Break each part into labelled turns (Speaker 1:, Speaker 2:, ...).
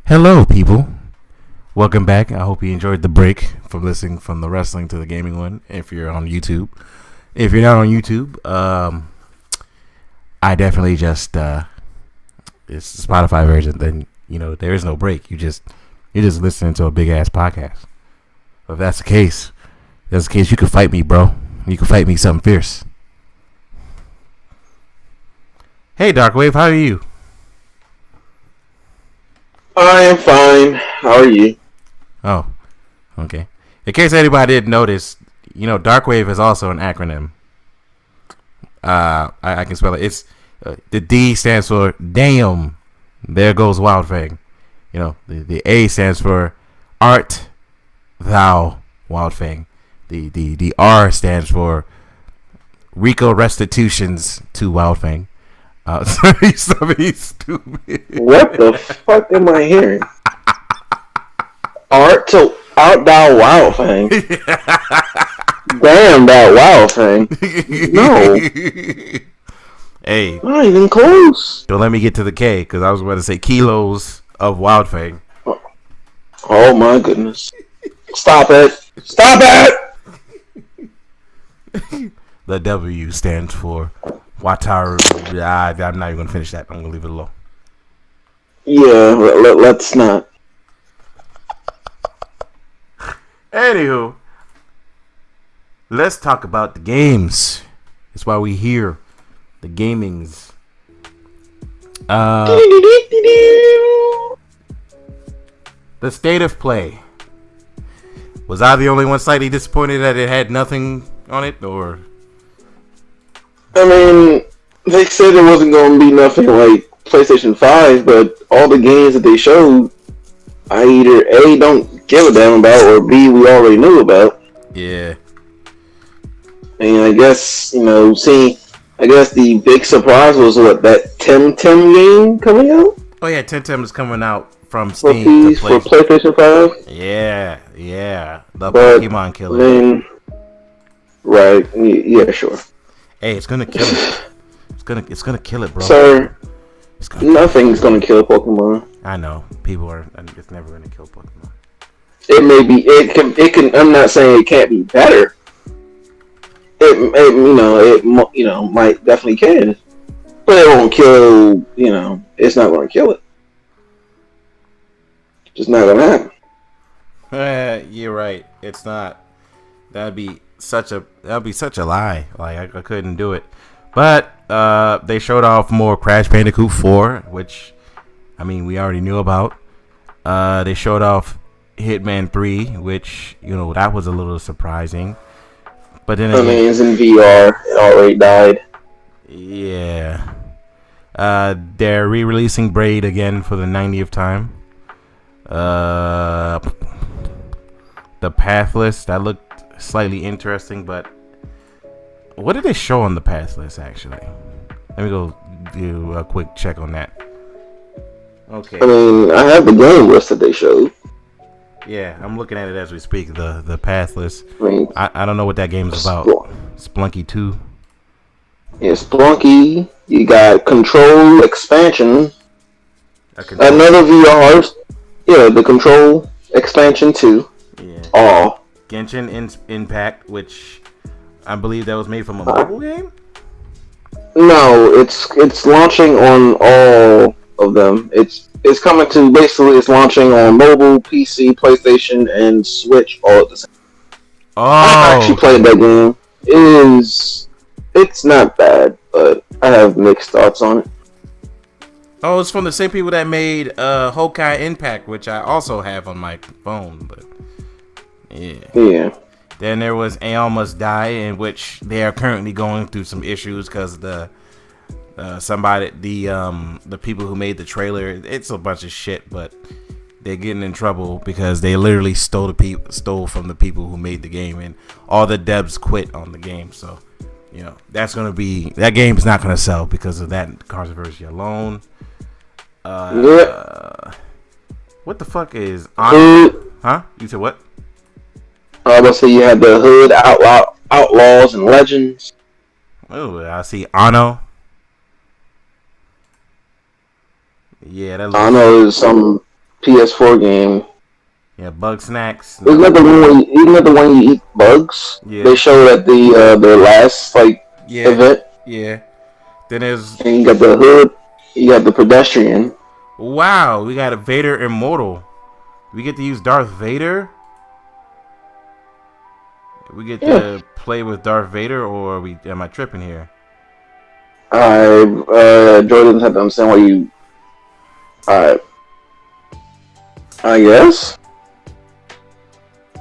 Speaker 1: Hello, people. Welcome back. I hope you enjoyed the break from listening from the wrestling to the gaming one. If you're on YouTube, if you're not on YouTube, I definitely just it's the Spotify version. Then there is no break. You're just listening to a big ass podcast. But if that's the case, you can fight me, bro. You can fight me something fierce. Hey, Darkwave, how are you?
Speaker 2: I am fine. How are you?
Speaker 1: Oh, okay. In case anybody didn't notice, Darkwave is also an acronym. I can spell it. It's the D stands for damn. There goes Wild Fang. The A stands for art thou Wild Fang. The R stands for Rico restitutions to Wild Fang. Something stupid.
Speaker 2: What the fuck am I hearing? Art thou wild thing. Damn that wild thing. No.
Speaker 1: Hey.
Speaker 2: Not even close.
Speaker 1: Don't let me get to the K, because I was about to say kilos of Wild Fang.
Speaker 2: Oh my goodness. Stop it. Stop it!
Speaker 1: The W stands for Wataru. I'm not even going to finish that. I'm going to leave it alone.
Speaker 2: Yeah, let's not.
Speaker 1: Anywho, let's talk about the games. That's why we here. The gamings. The state of play. Was I the only one slightly disappointed that it had nothing on it, or?
Speaker 2: I mean, they said it wasn't going to be nothing like PlayStation 5, but all the games that they showed, I either A, don't give a damn about, or B, we already knew about.
Speaker 1: Yeah.
Speaker 2: And I guess, I guess the big surprise was that Temtem game coming out?
Speaker 1: Oh yeah, Temtem is coming out from Steam
Speaker 2: for PlayStation 5?
Speaker 1: Yeah. The Pokemon killer.
Speaker 2: Then, right, yeah, sure.
Speaker 1: Hey, it's gonna kill it. It's gonna kill it, bro.
Speaker 2: Sir, nothing's gonna kill Pokemon.
Speaker 1: I know. It's never gonna kill Pokemon.
Speaker 2: It may be, it can, I'm not saying it can't be better. It might definitely can. But it won't kill, it's not gonna kill it. Just not gonna
Speaker 1: happen. You're right. It's not. That'd be such a lie. Like I couldn't do it. But they showed off more Crash Bandicoot 4, which we already knew about. They showed off Hitman 3, which that was a little surprising. But then
Speaker 2: it's in VR. It already died.
Speaker 1: Yeah. They're re-releasing Braid again for the 90th time. The Pathless, that looked slightly interesting, but what did they show on the Pathless actually? Let me go do a quick check on that. Okay.
Speaker 2: I have the game list that they showed.
Speaker 1: Yeah, I'm looking at it as we speak. The Pathless. I don't know what that game is about. Splunky 2.
Speaker 2: Yeah, Splunky. You got Control Expansion. Another VR. Yeah, the Control Expansion 2.
Speaker 1: Yeah.
Speaker 2: Oh.
Speaker 1: Genshin Impact, which I believe that was made from a mobile game?
Speaker 2: No, it's launching on all of them. It's coming to it's launching on mobile, PC, PlayStation, and Switch all at the same time.
Speaker 1: Oh.
Speaker 2: I actually played that game. It's not bad, but I have mixed thoughts on it.
Speaker 1: Oh, it's from the same people that made Honkai Impact, which I also have on my phone, but yeah. Then there was Aeon Must Die, in which they are currently going through some issues because the people who made the trailer, it's a bunch of shit, but they're getting in trouble because they literally stole from the people who made the game, and all the devs quit on the game. So that game's not gonna sell because of that controversy alone. What the fuck is huh? You said what?
Speaker 2: I was gonna say you had the Hood Outlaws and Legends.
Speaker 1: Oh, I see Anno. Yeah, that looks...
Speaker 2: Anno is some PS4 game.
Speaker 1: Yeah, Bug Snacks.
Speaker 2: Isn't that the one you eat bugs?
Speaker 1: Yeah.
Speaker 2: They showed at their last
Speaker 1: Yeah.
Speaker 2: event.
Speaker 1: Yeah. Then there's
Speaker 2: And you got the hood. You got the pedestrian.
Speaker 1: wow. We got a Vader Immortal. We get to use Darth Vader. We get
Speaker 2: Yeah.
Speaker 1: to play with Darth Vader, or am I tripping here?
Speaker 2: Jordan had to understand why you. I guess.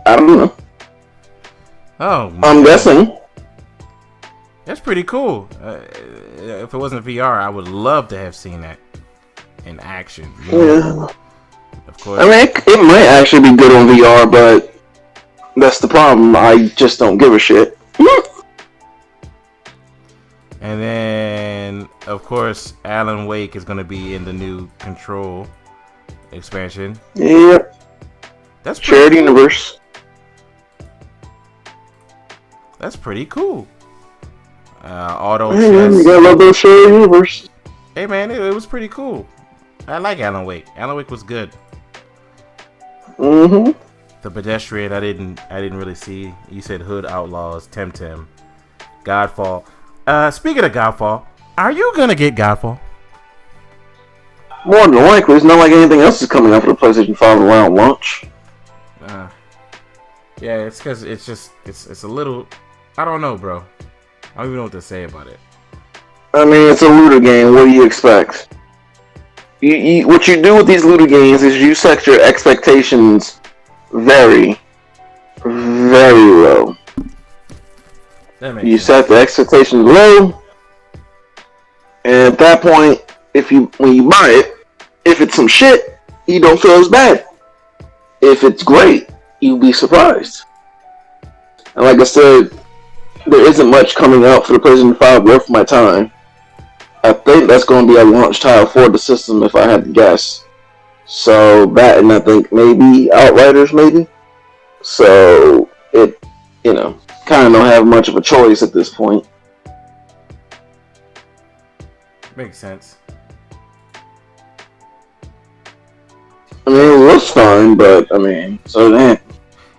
Speaker 2: I don't know.
Speaker 1: Oh,
Speaker 2: I'm guessing.
Speaker 1: That's pretty cool. If it wasn't VR, I would love to have seen that in action. You know?
Speaker 2: Yeah.
Speaker 1: Of course.
Speaker 2: I mean, it might actually be good on VR, but that's the problem. I just don't give a shit.
Speaker 1: And then, of course, Alan Wake is going to be in the new Control expansion.
Speaker 2: Yeah.
Speaker 1: That's
Speaker 2: shared
Speaker 1: cool.
Speaker 2: universe.
Speaker 1: That's pretty cool. Auto
Speaker 2: Hey man,
Speaker 1: chess.
Speaker 2: you gotta love those shared universe.
Speaker 1: Hey man, it was pretty cool. I like Alan Wake. Alan Wake was good.
Speaker 2: Mm-hmm.
Speaker 1: The pedestrian, I didn't really see. You said Hood Outlaws, Temtem, Godfall. Speaking of Godfall, are you gonna get Godfall?
Speaker 2: More than likely, it's not like anything else is coming out for the PlayStation 5 around launch.
Speaker 1: Yeah, it's because it's a little. I don't know, bro. I don't even know what to say about it.
Speaker 2: I mean, it's a looter game. What do you expect? What you do with these looter games is you set your expectations very, very low.
Speaker 1: That makes
Speaker 2: You
Speaker 1: sense.
Speaker 2: set the expectations low, and at that point, when you buy it, if it's some shit, you don't feel as bad. If it's great, you'll be surprised. And like I said, there isn't much coming out for the PlayStation 5 worth my time. I think that's going to be a launch title for the system if I had to guess. So that, and I think maybe Outriders, maybe. So it, kind of don't have much of a choice at this point.
Speaker 1: Makes sense.
Speaker 2: I mean, it looks fine, but I mean, so damn.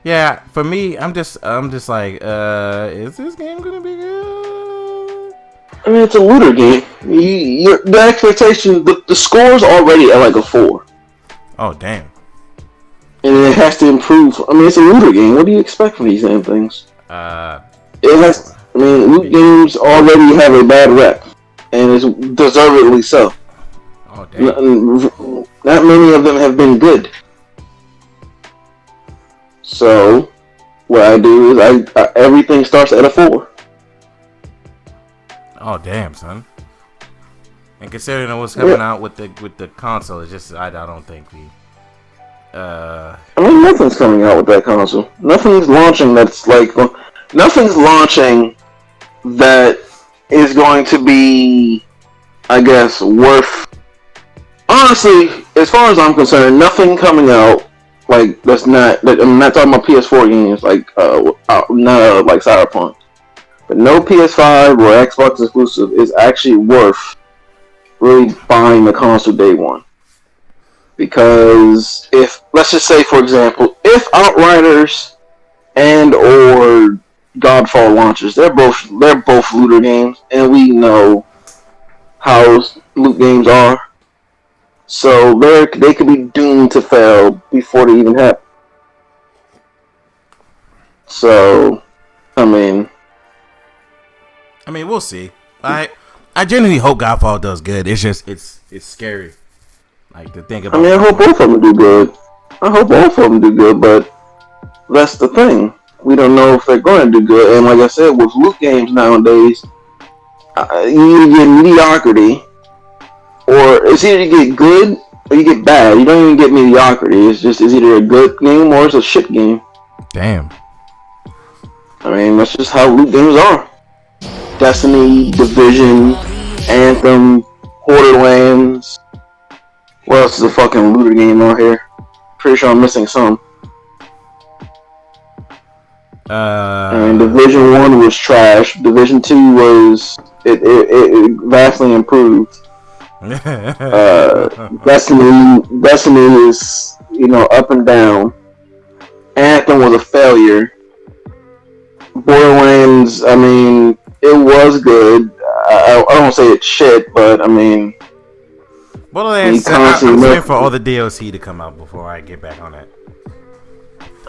Speaker 1: Yeah, for me, I'm just like, is this game gonna be good?
Speaker 2: I mean, it's a looter game. The expectation, the score's already at like a 4.
Speaker 1: Oh damn.
Speaker 2: And it has to improve. I mean, it's a looter game. What do you expect from these damn things? It has. I mean, loot games already have a bad rep, and it's deservedly so.
Speaker 1: Oh damn.
Speaker 2: Not many of them have been good. So, what I do is everything starts at a 4.
Speaker 1: Oh damn, son. And considering what's coming out with the console, it's just I don't think we.
Speaker 2: I mean, nothing's coming out with that console. Nothing's launching nothing's launching that is going to be, I guess, worth. Honestly, as far as I'm concerned, nothing coming out that's not. I'm not talking about PS4 games not like Cyberpunk, but no PS5 or Xbox exclusive is actually worth really buying the console day one. Because if, let's just say, for example, if Outriders and or Godfall launches, they're both looter games, and we know how loot games are. So they could be doomed to fail before they even happen. So, I mean,
Speaker 1: we'll see. I genuinely hope Godfall does good. It's just it's scary. Like to think about.
Speaker 2: I mean, I hope both of them do good. But that's the thing. We don't know if they're going to do good. And like I said, with loot games nowadays, you either get mediocrity, or it's either you get good or you get bad. You don't even get mediocrity. It's either a good game or it's a shit game.
Speaker 1: Damn.
Speaker 2: I mean, that's just how loot games are. Destiny, Division, Anthem, Borderlands. What else is a fucking looter game out here? Pretty sure I'm missing some. I mean, Division 1 was trash. Division 2 was it vastly improved. Destiny is, up and down. Anthem was a failure. Borderlands, I mean, it was good. I don't say it's shit, but I mean,
Speaker 1: Borderlands, I'm waiting for all the DLC to come out before I get back on that.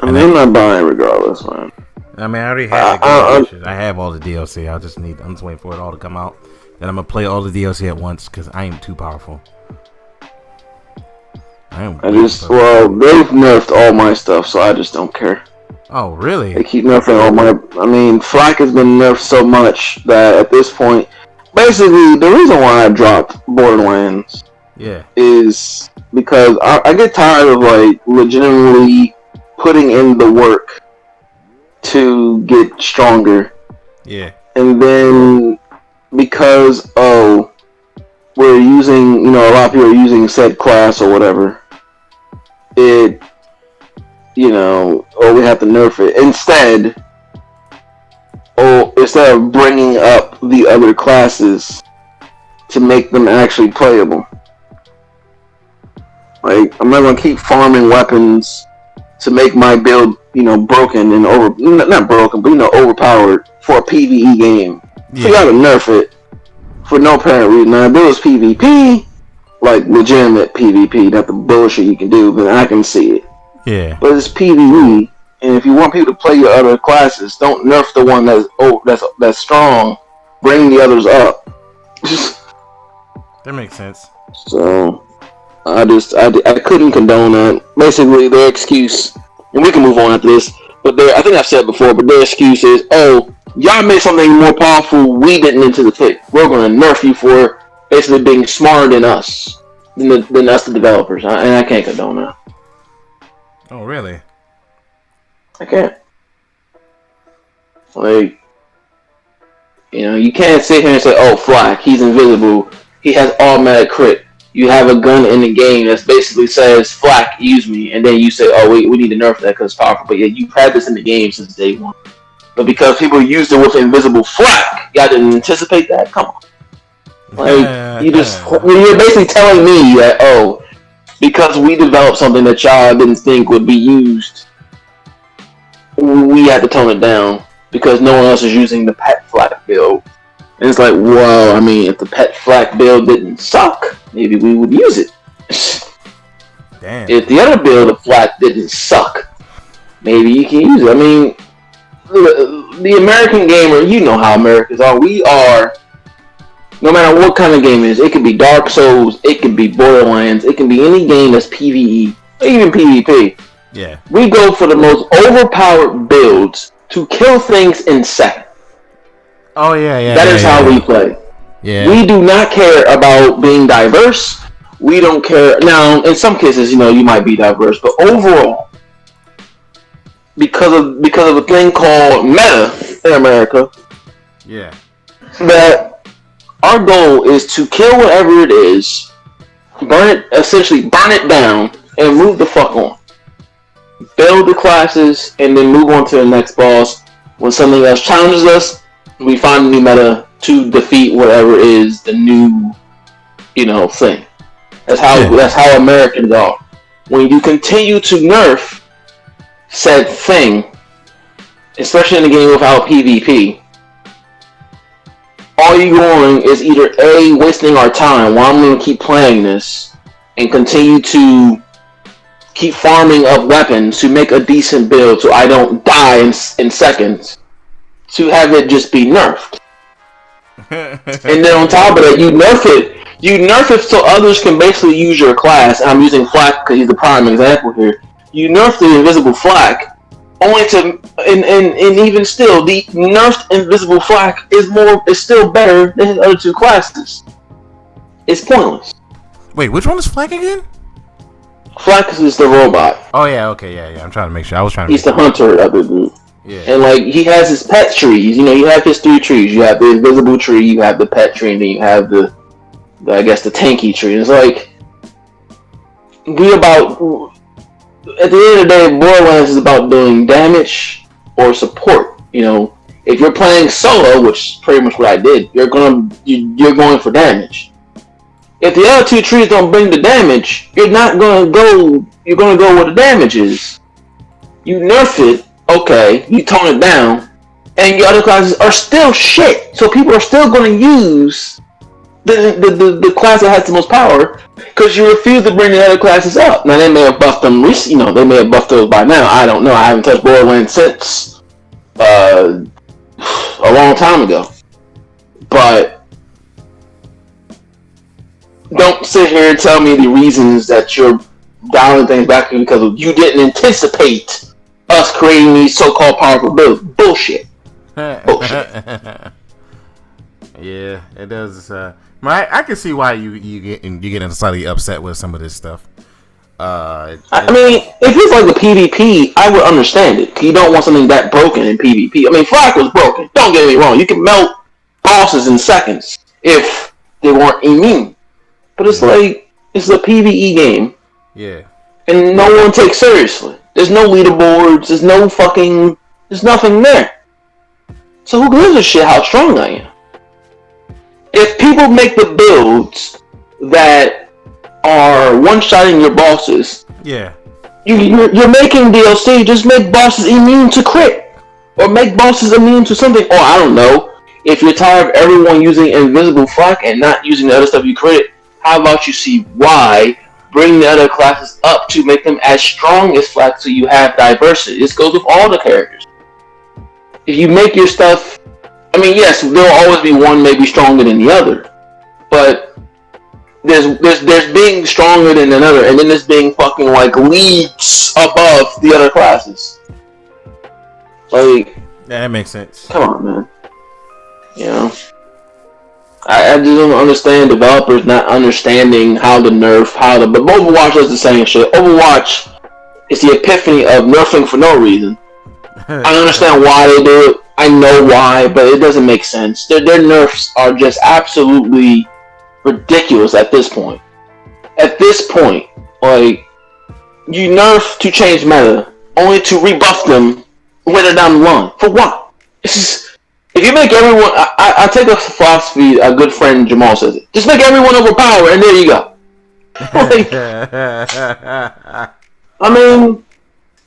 Speaker 2: I mean, I'm not buying regardless, man.
Speaker 1: I mean, I already have the game. I have all the DLC. I'm just waiting for it all to come out. Then I'm gonna play all the DLC at once because I am too powerful.
Speaker 2: They've nerfed all my stuff, so I just don't care.
Speaker 1: Oh, really?
Speaker 2: They keep nerfing all my. I mean, Flak has been nerfed so much that at this point, basically, the reason why I dropped Borderlands, is because I get tired of like legitimately putting in the work to get stronger.
Speaker 1: Yeah.
Speaker 2: And then because we're using, a lot of people are using said class or whatever, we have to nerf it. Instead of bringing up the other classes to make them actually playable. Like, I'm not gonna keep farming weapons to make my build, broken and not broken, but overpowered for a PvE game. Yeah. So you gotta nerf it for no apparent reason. Now, if it was PvP, like legitimate PvP, not the bullshit you can do, then I can see it.
Speaker 1: Yeah.
Speaker 2: But it's PvE, and if you want people to play your other classes, don't nerf the one that's strong. Bring the others up.
Speaker 1: That makes sense.
Speaker 2: So I couldn't condone that. Basically, their excuse, and we can move on after this, but I think I've said before, but their excuse is, y'all made something more powerful we didn't into the fit. We're going to nerf you for basically being smarter than us, than us, the developers. And I can't condone that.
Speaker 1: Oh, really?
Speaker 2: I can't. Like, you can't sit here and say, Flak, he's invisible. He has automatic crit. You have a gun in the game that basically says, Flak, use me. And then you say, we need to nerf that because it's powerful. But yeah, you've had this in the game since day one. But because people used it with invisible Flak, y'all didn't anticipate that? Come on. Like, you're basically telling me that, because we developed something that y'all didn't think would be used, we had to tone it down because no one else is using the pet Flak build. And it's like, well, I mean, if the pet Flak build didn't suck, maybe we would use it.
Speaker 1: Damn.
Speaker 2: If the other build of Flak didn't suck, maybe you can use it. I mean, the American gamer, you know how Americans are. We are, no matter what kind of game it is, it could be Dark Souls, it could be Borderlands, it can be any game that's PvE, even PvP.
Speaker 1: Yeah. We
Speaker 2: go for the most overpowered builds to kill things in seconds.
Speaker 1: Oh, yeah.
Speaker 2: That is how we play.
Speaker 1: Yeah.
Speaker 2: We do not care about being diverse. We don't care. Now, in some cases, you might be diverse, but overall, because of a thing called meta in America,
Speaker 1: yeah,
Speaker 2: that our goal is to kill whatever it is, burn it down, and move the fuck on. Build the classes, and then move on to the next boss. When something else challenges us, we find a new meta to defeat whatever is the new, thing. That's how Americans are. When you continue to nerf said thing, especially in a game without PvP, all you're doing is either A, wasting our time while I'm going to keep playing this and continue to keep farming up weapons to make a decent build so I don't die in seconds, to have it just be nerfed. And then on top of that, you nerf it so others can basically use your class. And I'm using Flak because he's the prime example here. You nerf the invisible Flak, only to, and even still, the nerfed invisible Flak is still better than his other two classes. It's pointless.
Speaker 1: Wait, which one is Flak again?
Speaker 2: Flak is the robot.
Speaker 1: Oh yeah, okay, yeah. I'm trying to make sure.
Speaker 2: He's the hunter of the group.
Speaker 1: Yeah.
Speaker 2: And like he has his pet trees. You have his 3 trees. You have the invisible tree, you have the pet tree, and then you have the tanky tree. And it's like at the end of the day, Borderlands is about doing damage or support. If you're playing solo, which is pretty much what I did, you're going for damage. If the other two trees don't bring the damage, you're not gonna go. You're gonna go where the damage is. You nerf it, okay? You tone it down, and your other classes are still shit. So people are still gonna use the class that has the most power because you refuse to bring the other classes up. Now they may have buffed them. They may have buffed those by now. I don't know. I haven't touched Borderlands since a long time ago. But don't sit here and tell me the reasons that you're dialing things back because you didn't anticipate us creating these so-called powerful builds. Bullshit. Bullshit.
Speaker 1: Yeah, it does. I can see why you getting slightly upset with some of this stuff.
Speaker 2: I mean, if it's like the PvP, I would understand it. You don't want something that broken in PvP. I mean, Flak was broken. Don't get me wrong. You can melt bosses in seconds if they weren't immune. But it's like, it's a PvE game.
Speaker 1: Yeah.
Speaker 2: And no one takes seriously. There's no leaderboards. There's nothing there. So who gives a shit how strong I am? If people make the builds that are one-shotting your bosses,
Speaker 1: yeah,
Speaker 2: you're making DLC. Just make bosses immune to crit, or make bosses immune to something. Or I don't know. If you're tired of everyone using invisible flak and not using the other stuff you crit, how about you see why? Bring the other classes up to make them as strong as flak, so you have diversity. This goes with all the characters. If you make your stuff, I mean, yes, there'll always be one maybe stronger than the other, but there's being stronger than another, and then there's being fucking like leagues above the other classes. Like,
Speaker 1: yeah, that makes sense.
Speaker 2: Come on, man. You know, I just don't understand developers not understanding how to nerf, but Overwatch does the same shit. Overwatch is the epiphany of nerfing for no reason. I understand why they do it. I know why, but it doesn't make sense. Their nerfs are just absolutely ridiculous at this point. At this point, like, you nerf to change meta, only to rebuff them later down the line. For what? If you make everyone... I take a philosophy, a good friend Jamal says it. Just make everyone overpowered, and there you go. Like, I mean,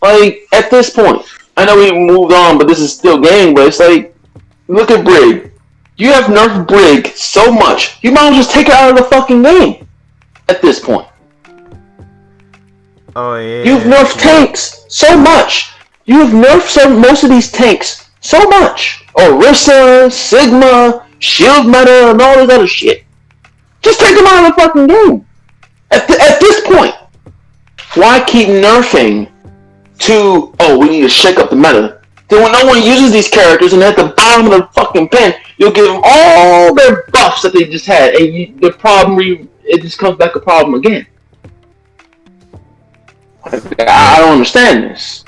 Speaker 2: like, at this point, I know we moved on, but this is still game, but it's like, look at Brig. You have nerfed Brig so much, you might as well just take her out of the fucking game at this point.
Speaker 1: Oh, yeah.
Speaker 2: You've nerfed tanks so much. You have nerfed most of these tanks so much. Orisa, Sigma, Shield Meta, and all this other shit. Just take them out of the fucking game. At this point, why keep nerfing to, we need to shake up the meta? Then when no one uses these characters and at the bottom of the fucking pen, you'll give them all their buffs that they just had, and it just comes back a problem again. I don't understand this.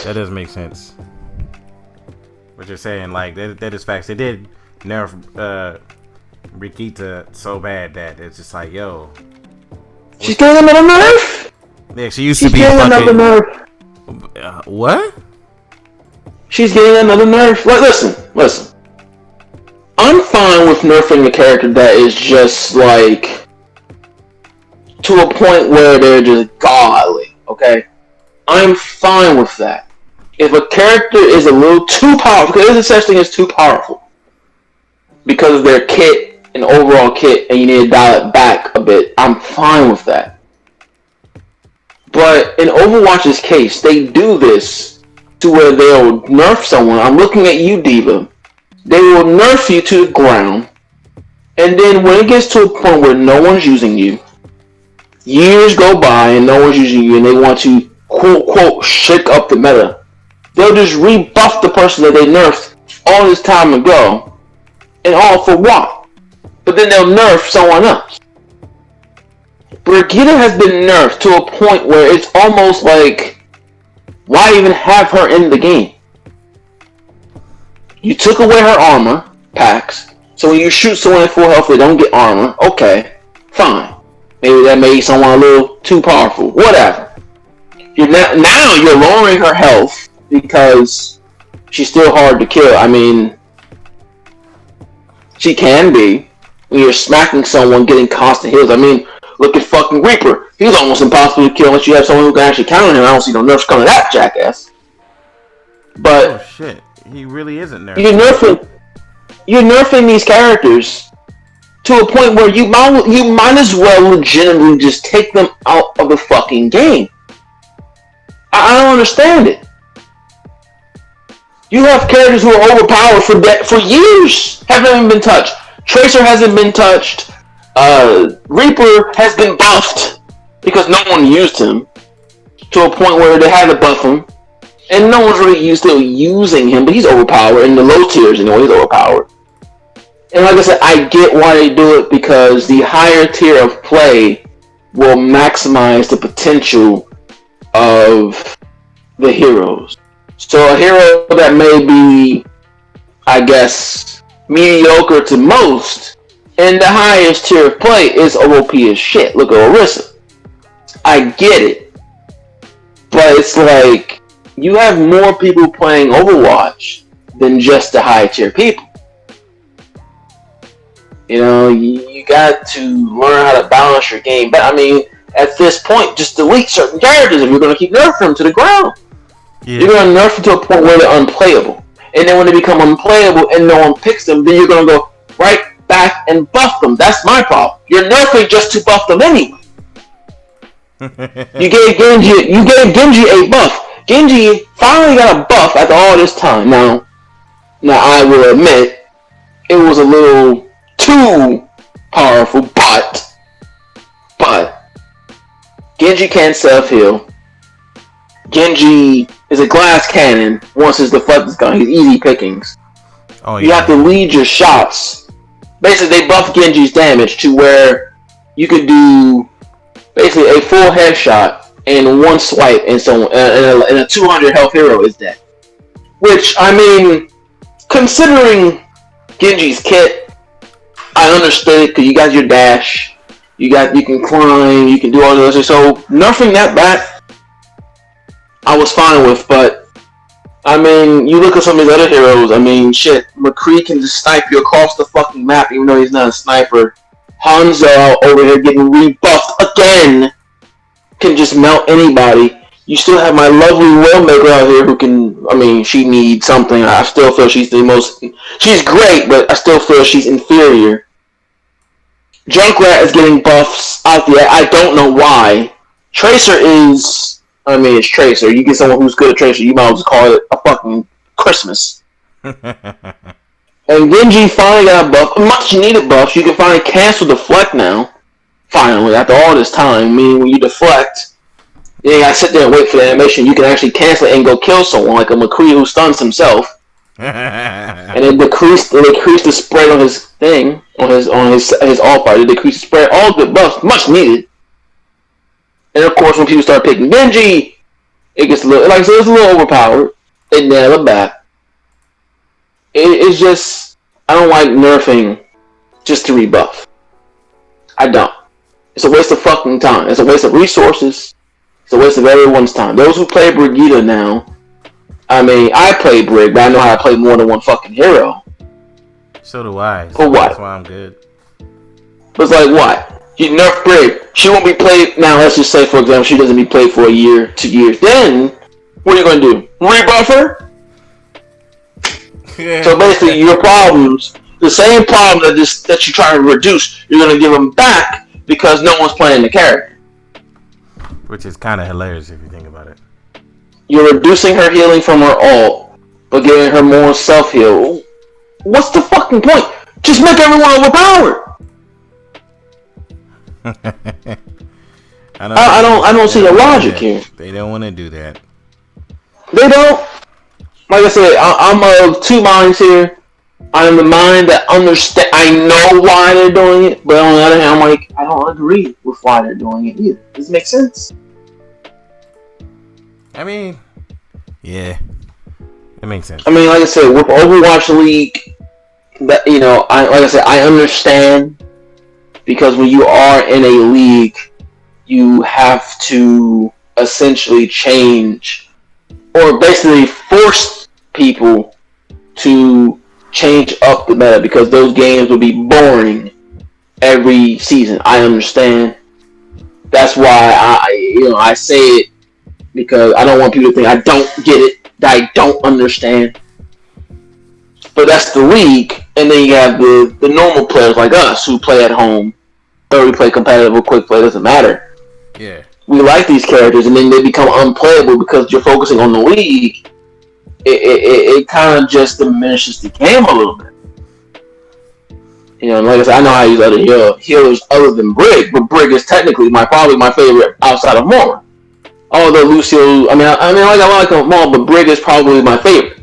Speaker 1: That does make sense. What you're saying, like, that is facts. They did nerf Rikita so bad that it's just like, yo.
Speaker 2: She's getting another nerf?
Speaker 1: Yeah, she used to be fucking...
Speaker 2: another nerf.
Speaker 1: What?
Speaker 2: She's getting another nerf. Like, listen. I'm fine with nerfing a character that is just, like, to a point where they're just godly, okay? I'm fine with that. If a character is a little too powerful, because there's such thing as too powerful, because of their kit and overall kit, and you need to dial it back a bit, I'm fine with that. But in Overwatch's case, they do this to where they'll nerf someone. I'm looking at you, Diva. They will nerf you to the ground, and then when it gets to a point where no one's using you, years go by and no one's using you, and they want to quote shake up the meta, they'll just rebuff the person that they nerfed all this time ago, and all for what? But then they'll nerf someone else. Brigitte has been nerfed to a point where it's almost like, why even have her in the game? You took away her armor packs, so when you shoot someone at full health, they don't get armor. Okay, fine. Maybe that made someone a little too powerful. Whatever. Now you're lowering her health because she's still hard to kill. I mean, she can be, when you're smacking someone, getting constant heals. I mean, look at fucking Reaper. He's almost impossible to kill unless you have someone who can actually counter him. I don't see no nerfs coming to that jackass. But
Speaker 1: oh shit, he really isn't nerfed.
Speaker 2: You're nerfing these characters to a point where you might as well legitimately just take them out of the fucking game. I don't understand it. You have characters who are overpowered for years, haven't even been touched. Tracer hasn't been touched. Reaper has been buffed because no one used him to a point where they had to buff him, and no one's really still using him. But he's overpowered in the low tiers. Anyway, he's overpowered. And like I said, I get why they do it because the higher tier of play will maximize the potential of the heroes. So a hero that may be, I guess, mediocre to most, in the highest tier of play is OP as shit. Look at Orisa. I get it. But it's like, you have more people playing Overwatch than just the high tier people. You know, you got to learn how to balance your game. But I mean, at this point, just delete certain characters if you're going to keep nerfing them to the ground. Yeah. You're going to nerf them to a point where they're unplayable. And then when they become unplayable and no one picks them, then you're going to go right back and buff them. That's my problem. You're nerfing just to buff them anyway. You gave Genji a buff. Genji finally got a buff after all this time. Now I will admit, it was a little too powerful, but Genji can't self-heal. Genji is a glass cannon. Once his deflect is gone, he's easy pickings. Oh, yeah. You have to lead your shots. Basically, they buffed Genji's damage to where you could do basically a full headshot in one swipe, and a 200 health hero is dead. Which, I mean, considering Genji's kit, I understood it because you got your dash, you can climb, you can do all those. So nerfing that back, I was fine with. But I mean, you look at some of these other heroes. I mean, shit, McCree can just snipe you across the fucking map, even though he's not a sniper. Hanzo over here getting rebuffed again, can just melt anybody. You still have my lovely Wellmaker out here who can, I mean, she needs something. I still feel she's great, but I still feel she's inferior. Junkrat is getting buffs out there. I don't know why. Tracer is, I mean, it's Tracer. You get someone who's good at Tracer, you might as well call it a fucking Christmas. And Genji finally got a buff, a much needed buff. You can finally cancel deflect now. Finally, after all this time. Meaning when you deflect, you ain't gotta sit there and wait for the animation. You can actually cancel it and go kill someone, like a McCree who stuns himself. And it decreased the spread on his thing, on his all part. It decreased the spread, all good buffs, much needed. And of course, when people start picking Genji, it gets a little, like I said, it's a little overpowered. It never back. It's just, I don't like nerfing just to rebuff. I don't. It's a waste of fucking time. It's a waste of resources. It's a waste of everyone's time. Those who play Brigitte now, I mean, I play Brig, but I know how to play more than one fucking hero.
Speaker 1: So do I.
Speaker 2: For what?
Speaker 1: That's why I'm good.
Speaker 2: But it's like, what? You nerf Brig. She won't be played, now let's just say, for example, she doesn't be played for a year, 2 years. Then, what are you going to do? Rebuff her? Yeah. So basically, your problems, the same problem that you're trying to reduce, you're going to give them back because no one's playing the character.
Speaker 1: Which is kind of hilarious if you think about it.
Speaker 2: You're reducing her healing from her ult, but giving her more self-heal. What's the fucking point? Just make everyone overpowered. I don't see the logic here.
Speaker 1: They don't want to do that.
Speaker 2: They don't. Like I said, I'm of two minds here. I'm the mind that understand. I know why they're doing it, but on the other hand, I'm like, I don't agree with why they're doing it either. Does it make sense?
Speaker 1: I mean, yeah, it makes sense.
Speaker 2: I mean, like I said, with Overwatch League, that, you know, I understand, because when you are in a league, you have to essentially change, or basically force people to change up the meta, because those games will be boring every season. I understand. That's why I say it because I don't want people to think I don't get it, that I don't understand. But that's the league, and then you have the normal players like us who play at home, or we play competitive or quick play, doesn't matter.
Speaker 1: Yeah.
Speaker 2: We like these characters, and then they become unplayable because you're focusing on the league. It kind of just diminishes the game a little bit. You know, like I said, I know how to use other healers other than Brig, but Brig is technically probably my favorite outside of Moore. Although Lucio, I like them all, but Brig is probably my favorite.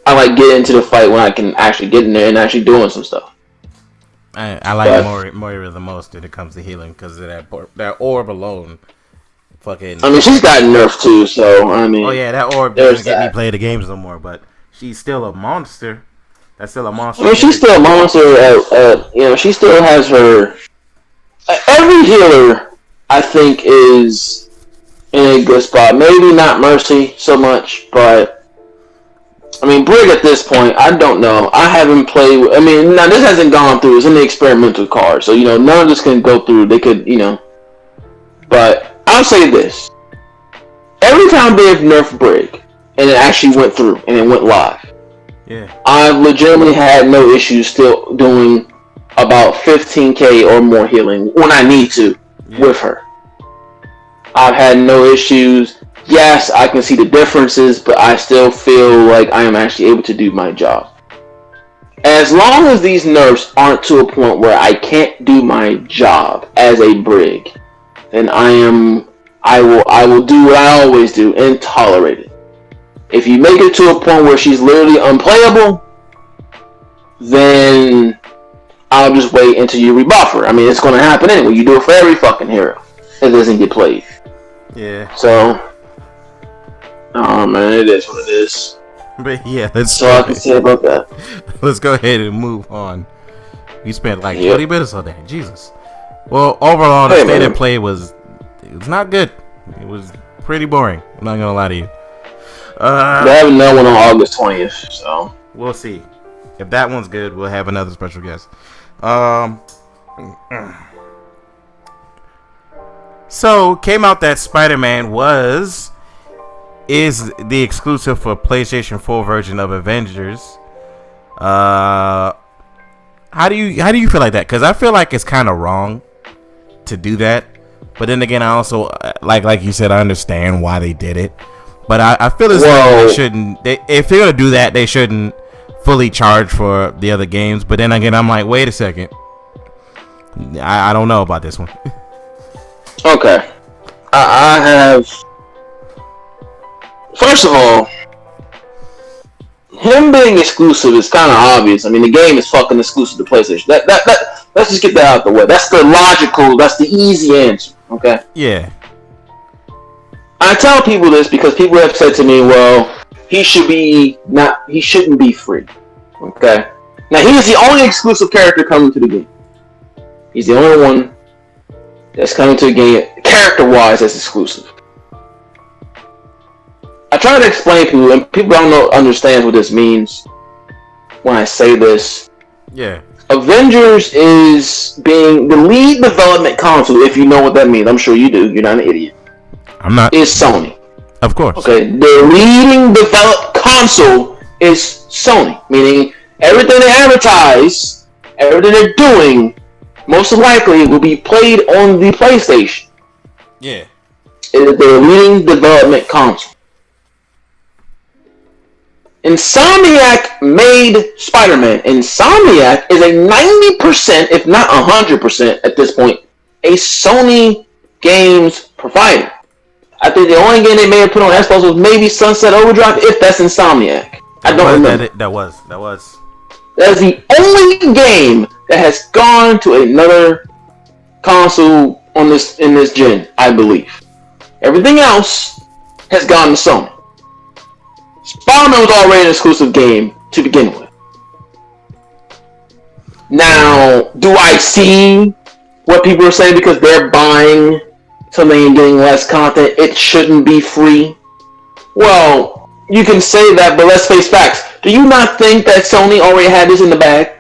Speaker 2: I like getting into the fight when I can actually get in there and actually doing some stuff.
Speaker 1: I like Moira the most when it comes to healing because of that orb alone. Fucking.
Speaker 2: I mean, she's got nerfed too, so I mean.
Speaker 1: Oh yeah, that orb doesn't get me play the games no more, but she's still a monster. That's still a monster.
Speaker 2: I mean, she's still a monster. She still has her. Every healer, I think, is in a good spot. Maybe not Mercy so much, but I mean, Brig at this point, I don't know. I haven't played. I mean, now this hasn't gone through. It's in the experimental card, so none of this can go through. They could, but I'll say this: every time they've nerfed Brig and it actually went through and it went live,
Speaker 1: yeah,
Speaker 2: I've legitimately had no issues still doing about 15k or more healing when I need to with her. I've had no issues. Yes, I can see the differences, but I still feel like I am actually able to do my job. As long as these nerfs aren't to a point where I can't do my job as a Brig, then I will do what I always do and tolerate it. If you make it to a point where she's literally unplayable, then I'll just wait until you rebuff her. I mean, it's going to happen anyway. You do it for every fucking hero that doesn't get played.
Speaker 1: Yeah.
Speaker 2: So, oh man, it is what it is.
Speaker 1: But yeah, that's
Speaker 2: all I can say about that.
Speaker 1: Let's go ahead and move on. We spent like 20 minutes on that. Jesus. Well, overall, the state of play was not good. It was pretty boring. I'm not gonna lie to you.
Speaker 2: They have another one on August 20th, so
Speaker 1: we'll see. If that one's good, we'll have another special guest. So came out that Spider-Man is the exclusive for PlayStation 4 version of Avengers. How do you feel like that? Because I feel like it's kind of wrong to do that, but then again, I also like you said, I understand why they did it, but I feel as though they shouldn't. If they're gonna do that, they shouldn't fully charge for the other games. But then again, I'm like, wait a second, I don't know about this one.
Speaker 2: Okay, I have. First of all, him being exclusive is kind of obvious. I mean, the game is fucking exclusive to PlayStation. Let's just get that out of the way. That's the easy answer. Okay.
Speaker 1: Yeah.
Speaker 2: I tell people this because people have said to me, "Well, he shouldn't be free." Okay. Now he is the only exclusive character coming to the game. He's the only one that's coming to the game character-wise that's exclusive. I try to explain to people, and people don't understand what this means when I say this.
Speaker 1: Yeah.
Speaker 2: Avengers is being the lead development console, if you know what that means. I'm sure you do. You're not an idiot.
Speaker 1: I'm not.
Speaker 2: Is Sony.
Speaker 1: Of course.
Speaker 2: Okay. The leading developed console is Sony, meaning everything they advertise, everything they're doing, most likely will be played on the PlayStation.
Speaker 1: Yeah.
Speaker 2: It is their leading development console. Insomniac made Spider-Man. Insomniac is a 90%, if not 100% at this point, a Sony games provider. I think the only game they may have put on Xbox was maybe Sunset Overdrive, if that's Insomniac. I don't remember.
Speaker 1: That was.
Speaker 2: That's the only game that has gone to another console in this gen, I believe. Everything else has gone to Sony. Spider-Man was already an exclusive game to begin with. Now, do I see what people are saying because they're buying something and getting less content? It shouldn't be free. Well, you can say that, but let's face facts. Do you not think that Sony already had this in the bag?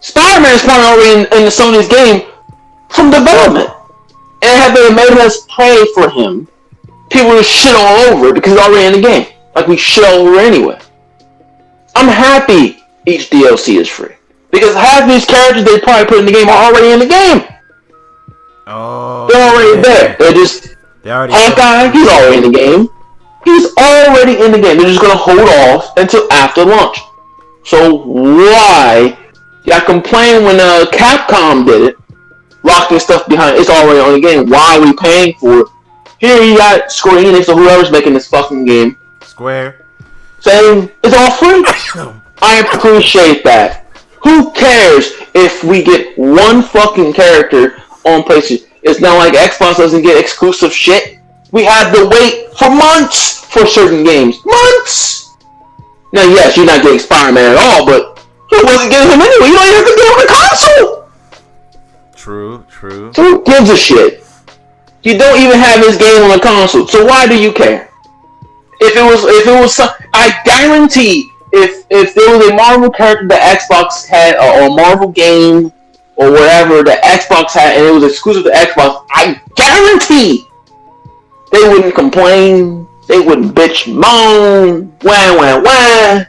Speaker 2: Spider-Man is probably already in the Sony's game from development. And had they made us pay for him, people would shit all over it because he's already in the game. Like we shit all over anyway. I'm happy each DLC is free. Because half these characters they probably put in the game are already in the game.
Speaker 1: Oh,
Speaker 2: they're already there. They're just Hawkeye, he's already in the game. He's already in the game. They're just gonna hold off until after launch. So why y'all complain when Capcom did it, locking stuff behind it's already on the game? Why are we paying for it? Here you got Square Enix or whoever's making this fucking game.
Speaker 1: Square.
Speaker 2: Saying it's all free. I appreciate that. Who cares if we get one fucking character on PlayStation? It's not like Xbox doesn't get exclusive shit. We had to wait for months for certain games. Months! Now, yes, you're not getting Spider-Man at all, but you wasn't getting him anyway. You don't even have to get him on the console!
Speaker 1: True.
Speaker 2: So who gives a shit? You don't even have his game on the console, so why do you care? If it was I guarantee if there was a Marvel character that Xbox had or a Marvel game or whatever that Xbox had and it was exclusive to Xbox, I guarantee they wouldn't complain, they wouldn't bitch, moan, wah.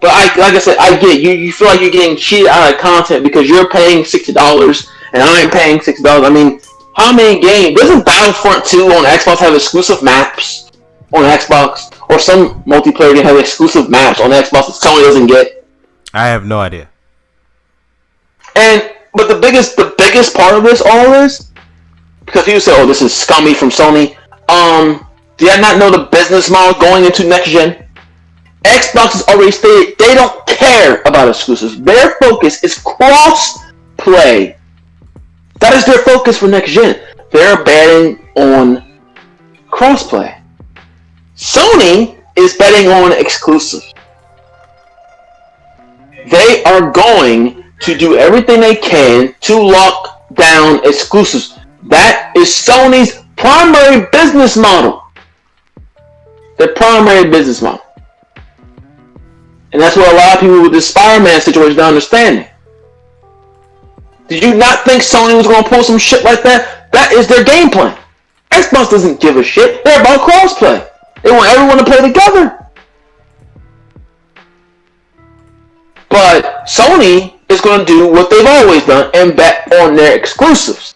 Speaker 2: But like I said, I get it. You feel like you're getting cheated out of content because you're paying $60 and I ain't paying $60. I mean, how many games? Doesn't Battlefront 2 on Xbox have exclusive maps on Xbox? Or some multiplayer game have exclusive maps on Xbox that Sony doesn't get?
Speaker 1: I have no idea.
Speaker 2: But the biggest part of all this, because people say, "Oh, this is scummy from Sony." Do you not know the business model going into next gen? Xbox has already stated they don't care about exclusives. Their focus is cross-play. That is their focus for next gen. They're betting on cross-play. Sony is betting on exclusives. They are going to do everything they can to lock down exclusives. That is Sony's primary business model. Their primary business model. And that's what a lot of people with this Spider-Man situation don't understand. Did you not think Sony was going to pull some shit like that? That is their game plan. Xbox doesn't give a shit. They're about crossplay. They want everyone to play together. But Sony is going to do what they've always done and bet on their exclusives.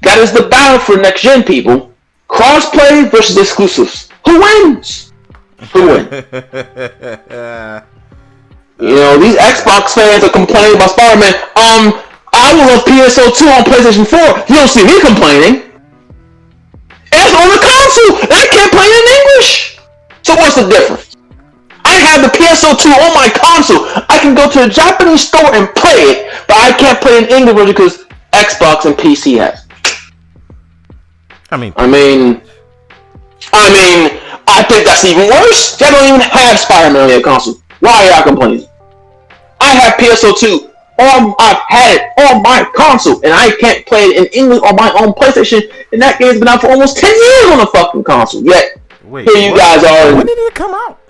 Speaker 2: That is the battle for next gen, people. Crossplay versus exclusives. Who wins? Who wins? You know, these Xbox fans are complaining about Spider-Man. I will love PSO2 on PlayStation 4. You don't see me complaining. It's on the console, and I can't play it in English. So what's the difference? I have the PSO2 on my console. I can go to a Japanese store and play it, but I can't play it in English because Xbox and PC has. I think that's even worse. Y'all don't even have Spider-Man on your console. Why are y'all complaining? I have PSO2. I've had it on my console, and I can't play it in English on my own PlayStation, and that game's been out for almost 10 years on a fucking console. Yet, here you guys are.
Speaker 1: When did it come out?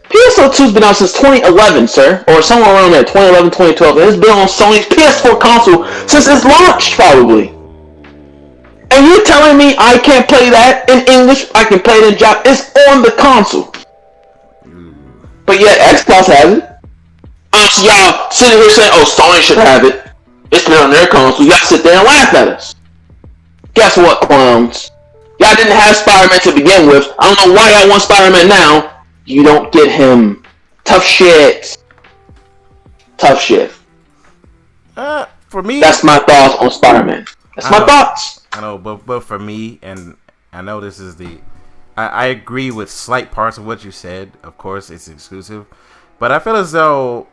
Speaker 2: PSO2's been out since 2011, sir. Or somewhere around there, 2011, 2012. And it's been on Sony's PS4 console since its launch, probably. And you're telling me I can't play that in English? I can play it in Japanese? It's on the console. But yet, Xbox has it. So y'all sitting here saying, "Oh, Sony should have it. It's been on their console." Y'all sit there and laugh at us. Guess what, clowns? Y'all didn't have Spider-Man to begin with. I don't know why y'all want Spider-Man now. You don't get him. Tough shit. Tough shit.
Speaker 1: For me,
Speaker 2: that's my thoughts on Spider-Man. That's my thoughts.
Speaker 1: I know, but for me, and I know this is I agree with slight parts of what you said. Of course, it's exclusive, but I feel as though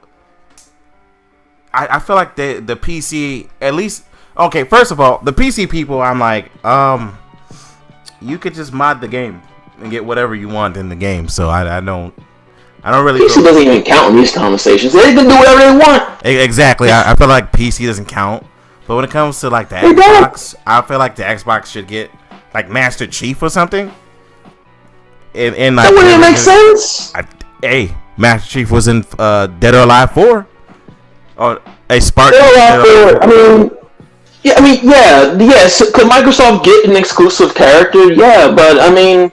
Speaker 1: I feel like the PC, at least, okay, first of all, the PC people, I'm like, you could just mod the game and get whatever you want in the game. So I don't really.
Speaker 2: PC doesn't even count in these conversations. They can do whatever they want.
Speaker 1: Exactly. I feel like PC doesn't count. But when it comes to like the Xbox, I feel like the Xbox should get like Master Chief or something. And
Speaker 2: that wouldn't make sense.
Speaker 1: Master Chief was in Dead or Alive 4. Or a spark.
Speaker 2: Yes. Could Microsoft get an exclusive character? Yeah, but I mean,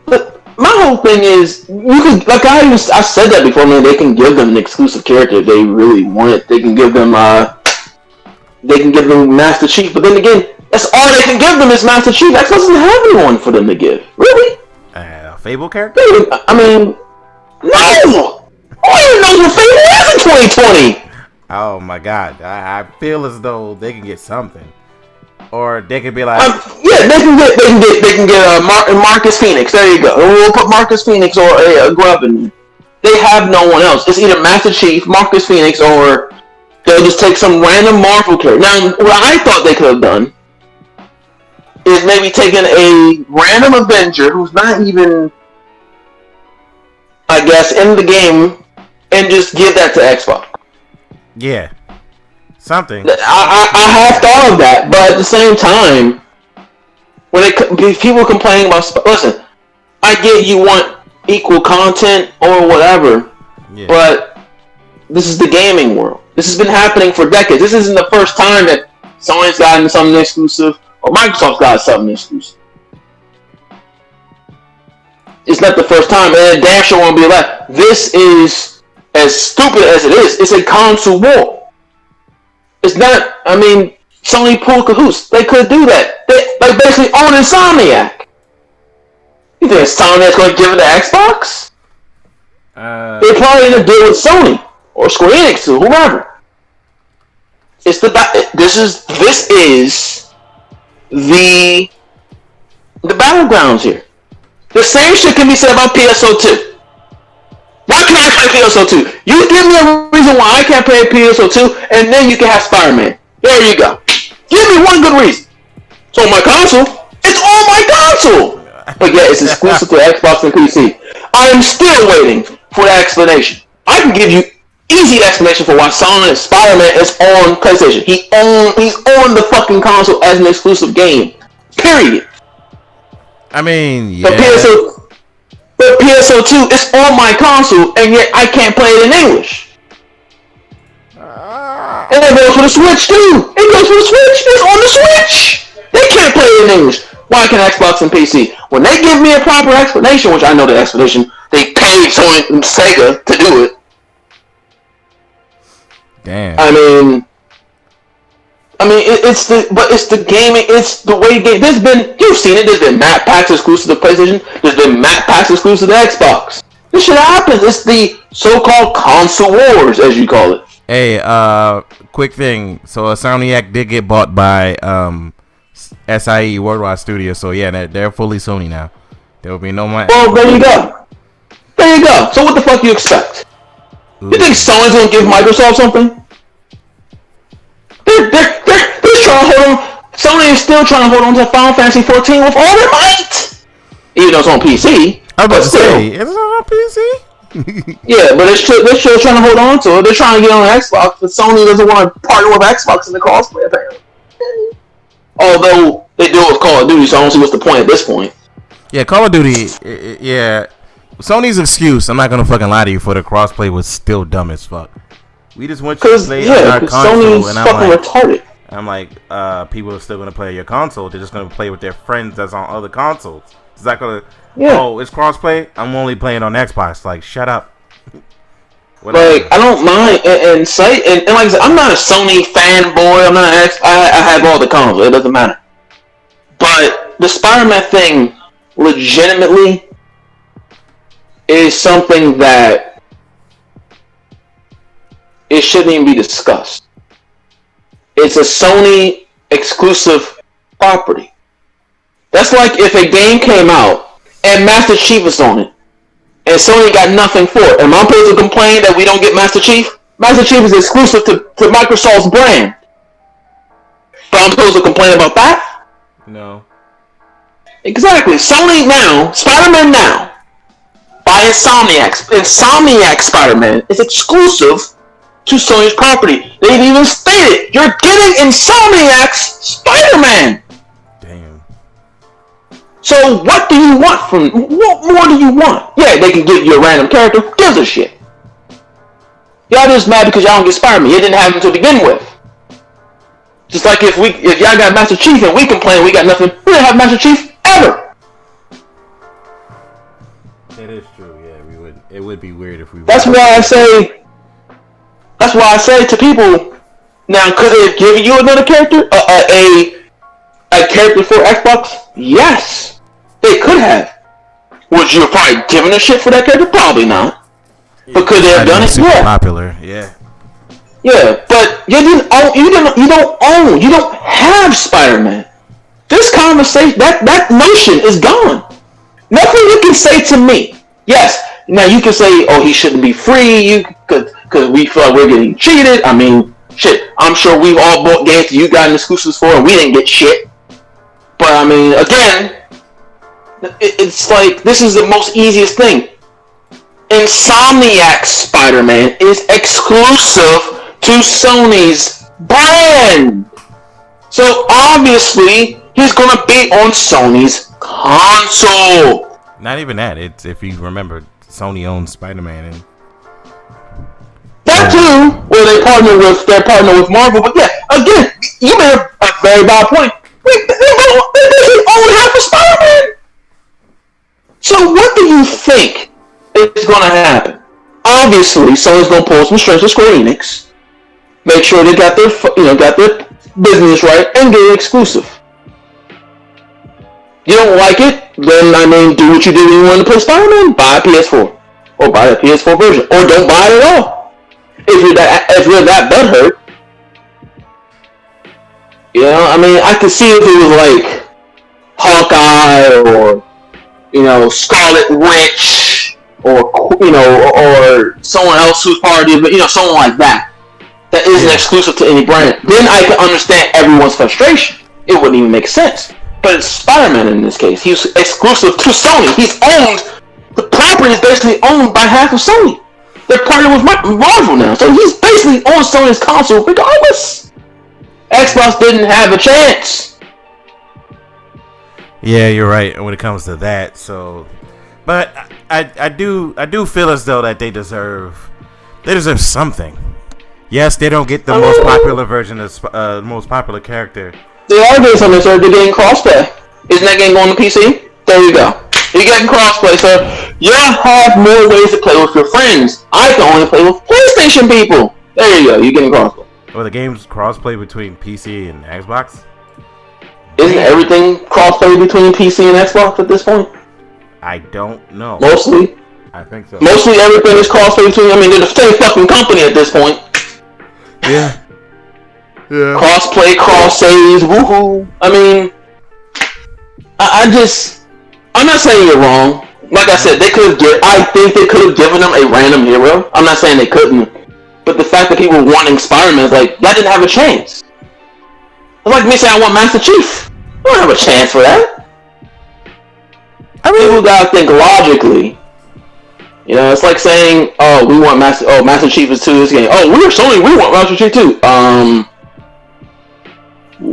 Speaker 2: but my whole thing is, you can, like I said that before. I mean, they can give them an exclusive character if they really want it. They can give them Master Chief. But then again, that's all they can give them is Master Chief. That doesn't have anyone for them to give. Really?
Speaker 1: A Fable character?
Speaker 2: I mean, no. I don't even know what Fable is in 2020.
Speaker 1: Oh my god, I feel as though they can get something, or they could be like,
Speaker 2: they can get Marcus Phoenix. There you go. We'll put Marcus Phoenix or a Grubb in. They have no one else. It's either Master Chief, Marcus Phoenix, or they'll just take some random Marvel character. Now, what I thought they could have done is maybe taken a random Avenger who's not even, I guess, in the game, and just give that to Xbox.
Speaker 1: Yeah, something.
Speaker 2: I have thought of that, but at the same time, when people complaining about, listen, I get you want equal content or whatever, but this is the gaming world. This has been happening for decades. This isn't the first time that Sony's gotten something exclusive or Microsoft's got something exclusive. It's not the first time, and damn sure won't be like, this is, as stupid as it is, it's a console war. It's not, I mean, Sony pulled cahoots. They could do that. They basically own Insomniac. You think Insomniac's going to give it to Xbox? They're probably in a deal with Sony or Square Enix or whoever. This is the battlegrounds here. The same shit can be said about PSO2. Why can't I play PSO2? You give me a reason why I can't play PSO2, and then you can have Spider-Man. There you go. Give me one good reason. It's on my console. It's on my console! But yeah, it's exclusive to Xbox and PC. I am still waiting for that explanation. I can give you easy explanation for why Sonic Spider-Man is on PlayStation. He's on the fucking console as an exclusive game. Period.
Speaker 1: I mean, yeah.
Speaker 2: But PSO2 is on my console, and yet I can't play it in English. And it goes for the Switch too. It goes for the Switch. It's on the Switch. They can't play it in English. Why can Xbox and PC? When they give me a proper explanation, which I know the explanation, they paid Sony and Sega to do it.
Speaker 1: Damn.
Speaker 2: I mean, it's the gaming. It's the way game. You've seen it. There's been map packs exclusive to PlayStation. There's been map packs exclusive to Xbox. This shit happens. It's the so-called console wars, as you call it.
Speaker 1: Hey, quick thing. So Insomniac did get bought by SIE Worldwide Studios. So yeah, they're fully Sony now. There will be no more.
Speaker 2: Well, there you go. There you go. So what the fuck do you expect? Ooh. You think Sony's gonna give Microsoft something? They're trying to hold on. Sony is still trying to hold on to Final Fantasy 14 with all their might. Even though it's on PC.
Speaker 1: I was about to say, is it on PC?
Speaker 2: Yeah, but they're still trying to hold on to it. They're trying to get on Xbox, but Sony doesn't want to partner with Xbox in the crossplay, apparently. Although they do it with Call of Duty, so I don't see what's the point at this point.
Speaker 1: Yeah, Call of Duty, yeah. Sony's excuse, I'm not going to fucking lie to you, for the crossplay was still dumb as fuck. We just want you to play on our console, and
Speaker 2: retarded.
Speaker 1: I'm like, people are still going to play on your console. They're just going to play with their friends that's on other consoles. Is that going to... Yeah. Oh, it's crossplay? I'm only playing on Xbox. Like, shut up.
Speaker 2: Like, I don't mind. And like I said, I'm not a Sony fanboy. I'm not I have all the consoles. It doesn't matter. But the Spider-Man thing legitimately is something that it shouldn't even be discussed. It's a Sony exclusive property. That's like if a game came out and Master Chief is on it, and Sony got nothing for it. Am I supposed to complain that we don't get Master Chief? Master Chief is exclusive to Microsoft's brand. But I'm supposed to complain about that?
Speaker 1: No.
Speaker 2: Exactly. Sony now, Spider-Man now, by Insomniac Spider-Man is exclusive to Sony's property. They've even stated, you're getting Insomniac's Spider-Man!
Speaker 1: Damn.
Speaker 2: So what do you want what more do you want? Yeah, they can give you a random character. Who gives a shit? Y'all just mad because y'all don't get Spider-Man. You didn't have him to begin with. Just like if y'all got Master Chief and we complain we got nothing, we didn't have Master Chief ever.
Speaker 1: That is true. Yeah, we would. It would be weird if we.
Speaker 2: That's why I say. That's why I say to people, now could they have given you another character, a character for Xbox? Yes, they could have. Would you have probably given a shit for that character? Probably not.
Speaker 1: Yeah,
Speaker 2: but could they have done it?
Speaker 1: super
Speaker 2: Yeah.
Speaker 1: Popular. Yeah.
Speaker 2: Yeah, but you don't have Spider-Man. This conversation, that notion is gone. Nothing you can say to me. Yes, now you can say, oh, he shouldn't be free, because we feel like we're getting cheated. I mean, shit, I'm sure we've all bought games that you got exclusives for and we didn't get shit. But I mean, again, it's like, this is the most easiest thing. Insomniac Spider-Man is exclusive to Sony's brand. So obviously, he's gonna be on Sony's console.
Speaker 1: Not even that. It's, if you remember, Sony owns Spider-Man, and
Speaker 2: that too. Well, they're partner with Marvel. But yeah, again, you made a very bad point. They own half of Spider-Man. So what do you think is gonna happen? Obviously, Sony's gonna pull some strings with Square Enix. Make sure they got their business right and get it exclusive. You don't like it? Then I mean, do what you did when you wanted to play Spider-Man. Buy a PS4 or buy a PS4 version, or don't buy it at all. If you're that butthurt, you know. I mean, I could see if it was like Hawkeye or Scarlet Witch or someone else who's part of it, someone like that. That isn't exclusive to any brand. Then I can understand everyone's frustration. It wouldn't even make sense. But it's Spider-Man in this case. He's exclusive to Sony. The property is basically owned by half of Sony. They're partnered with Marvel now. So he's basically on Sony's console regardless. Xbox didn't have a chance.
Speaker 1: yeah, you're right when it comes to that. So, but I do feel as though that they deserve something. Yes, they don't get the most popular version of most popular character.
Speaker 2: They are doing something, sir. They're getting crossplay. Isn't that game going to PC? There you go. You're getting crossplay, sir. You have more ways to play with your friends. I can only play with PlayStation people. There you go. You're getting crossplay.
Speaker 1: Well, the game's crossplay between PC and Xbox?
Speaker 2: Isn't everything crossplay between PC and Xbox at this point?
Speaker 1: I don't know.
Speaker 2: Mostly.
Speaker 1: I think so.
Speaker 2: Mostly everything is crossplay between. I mean, they're the same fucking company at this point.
Speaker 1: Yeah.
Speaker 2: Crossplay, cross saves, woohoo. I mean, I'm not saying you're wrong. Like I said, I think they could have given them a random hero. I'm not saying they couldn't. But the fact that people were wanting Spider-Man is like, that didn't have a chance. It's like me saying I want Master Chief. I don't have a chance for that. I mean, people gotta think logically. It's like saying, oh, we want Master Chief is 2 this game. Oh, we're Sony, we want Master Chief 2.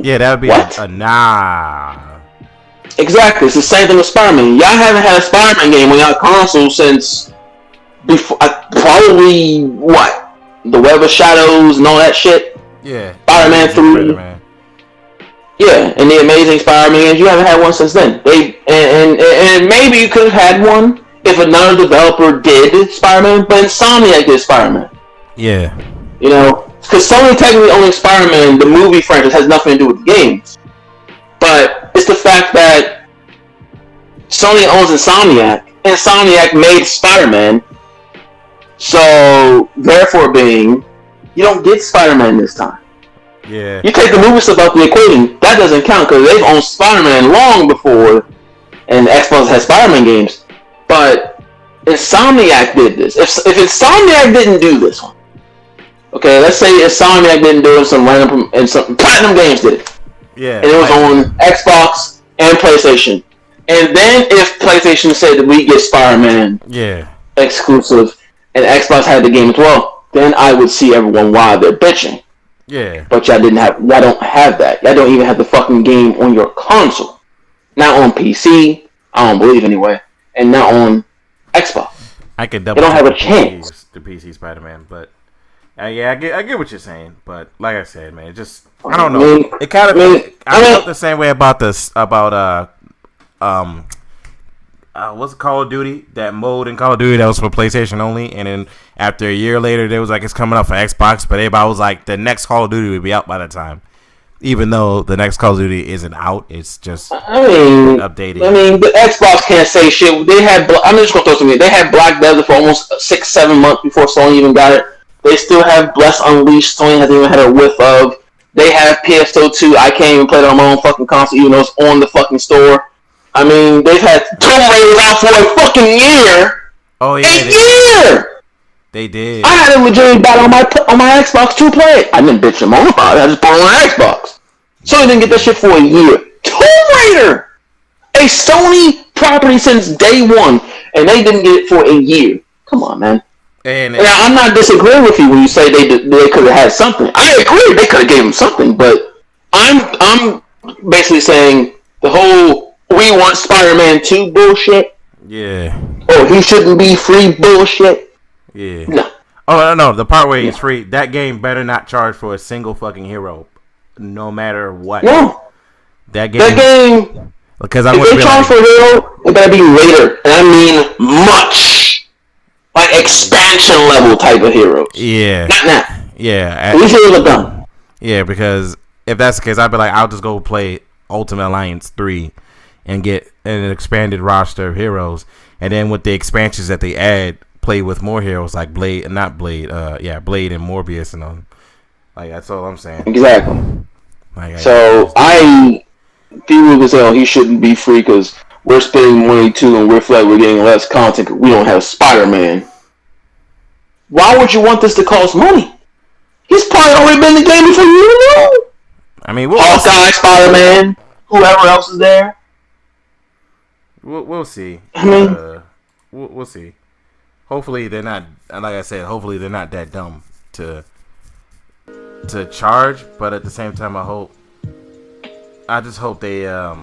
Speaker 1: Yeah, that would be a nah.
Speaker 2: Exactly, it's the same thing with Spider-Man. Y'all haven't had a Spider-Man game on y'all console since before, probably, the Web of Shadows and all that shit?
Speaker 1: Yeah.
Speaker 2: Spider-Man 3.
Speaker 1: Spider-Man.
Speaker 2: Yeah, and the Amazing Spider-Man games, you haven't had one since then. And maybe you could have had one if another developer did Spider-Man, but Insomniac did Spider-Man.
Speaker 1: Yeah.
Speaker 2: Because Sony technically owning Spider-Man, the movie franchise, has nothing to do with the games. But it's the fact that Sony owns Insomniac. Insomniac made Spider-Man. So, therefore being, you don't get Spider-Man this time.
Speaker 1: Yeah.
Speaker 2: You take the movie stuff out the equation, that doesn't count because they've owned Spider-Man long before, and Xbox has Spider-Man games. But Insomniac did this. If Insomniac didn't do this one, okay, let's say Insomniac didn't do it, some Platinum Games did it.
Speaker 1: Yeah.
Speaker 2: And it was on Xbox and PlayStation. And then if PlayStation said that we get Spider-Man exclusive, and Xbox had the game as well, then I would see everyone why they're bitching.
Speaker 1: Yeah.
Speaker 2: But y'all don't have that. Y'all don't even have the fucking game on your console. Not on PC, I don't believe anyway, and not on Xbox.
Speaker 1: I could
Speaker 2: double. They don't have a chance.
Speaker 1: The PC Spider-Man, but Yeah, I get what you're saying, but like I said, man, I don't know. It kind of I felt the same way about what's Call of Duty? That mode in Call of Duty that was for PlayStation only, and then after a year later, they was like it's coming out for Xbox, but everybody was like the next Call of Duty would be out by that time, even though the next Call of Duty isn't out. It's just updated.
Speaker 2: I mean, the Xbox can't say shit. I'm just gonna throw something in. They had Black Desert for almost 6-7 months before Sony even got it. They still have Bless Unleashed. Sony hasn't even had a whiff of. They have PS2 2. I can't even play it on my own fucking console, even though it's on the fucking store. I mean, they've had Tomb Raiders out for a fucking year.
Speaker 1: Oh yeah,
Speaker 2: year.
Speaker 1: They did.
Speaker 2: I had a legitimate battle on my Xbox to play it. I didn't bitch them on about it. I just bought it on my Xbox. Sony didn't get that shit for a year. Tomb Raider, a Sony property since day one, and they didn't get it for a year. Come on, man. And now, I'm not disagreeing with you when you say they could have had something. I agree, they could have gave them something, but I'm basically saying the whole we want Spider-Man 2 bullshit.
Speaker 1: Yeah.
Speaker 2: Oh, he shouldn't be free bullshit.
Speaker 1: Yeah.
Speaker 2: No.
Speaker 1: Oh, no. The part where he's free, that game better not charge for a single fucking hero, no matter what.
Speaker 2: No.
Speaker 1: That game. Because I'm
Speaker 2: if they charge for a hero, it better be later. And I mean much. Like expansion level type of heroes.
Speaker 1: Yeah.
Speaker 2: Not now.
Speaker 1: Yeah.
Speaker 2: These heroes are done.
Speaker 1: Yeah, because if that's the case, I'd be like, I'll just go play Ultimate Alliance 3 and get an expanded roster of heroes, and then with the expansions that they add, play with more heroes like Blade and Morbius and all. Like that's all I'm saying.
Speaker 2: Exactly. I people would say, "Oh, he shouldn't be free because we're spending money too, and we're feel like we're getting less content. We don't have Spider-Man." Why would you want this to cost money? He's probably already been in the game before you even know.
Speaker 1: I mean,
Speaker 2: Hawkeye, Spider-Man, whoever else is there.
Speaker 1: We'll see.
Speaker 2: I mean,
Speaker 1: we'll see. Hopefully they're not. Like I said, hopefully they're not that dumb to charge. But at the same time, I just hope they. I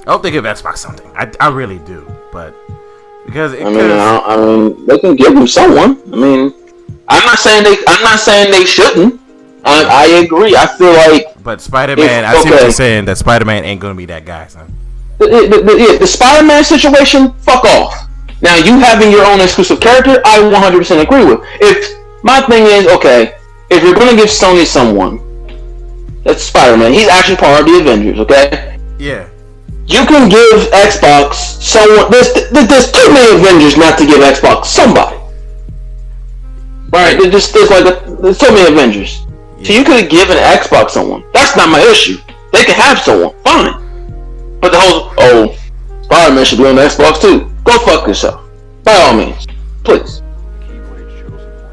Speaker 1: hope they give Xbox something. I really do. But because
Speaker 2: they can give them someone. I mean, I'm not saying they shouldn't. I agree. I feel like.
Speaker 1: But Spider-Man, I see what you're saying. That Spider-Man ain't gonna be that guy, son.
Speaker 2: The Spider-Man situation, fuck off. Now, you having your own exclusive character, I 100% agree with. If my thing is, okay, if you're going to give Sony someone, that's Spider-Man. He's actually part of the Avengers, okay?
Speaker 1: Yeah.
Speaker 2: You can give Xbox someone. There's too many Avengers not to give Xbox somebody. Right? There's too many Avengers. Yeah. So you could have given Xbox someone. That's not my issue. They can have someone. Fine. But the whole, Spider-Man should be on the Xbox too. Go fuck yourself. By all means. Please.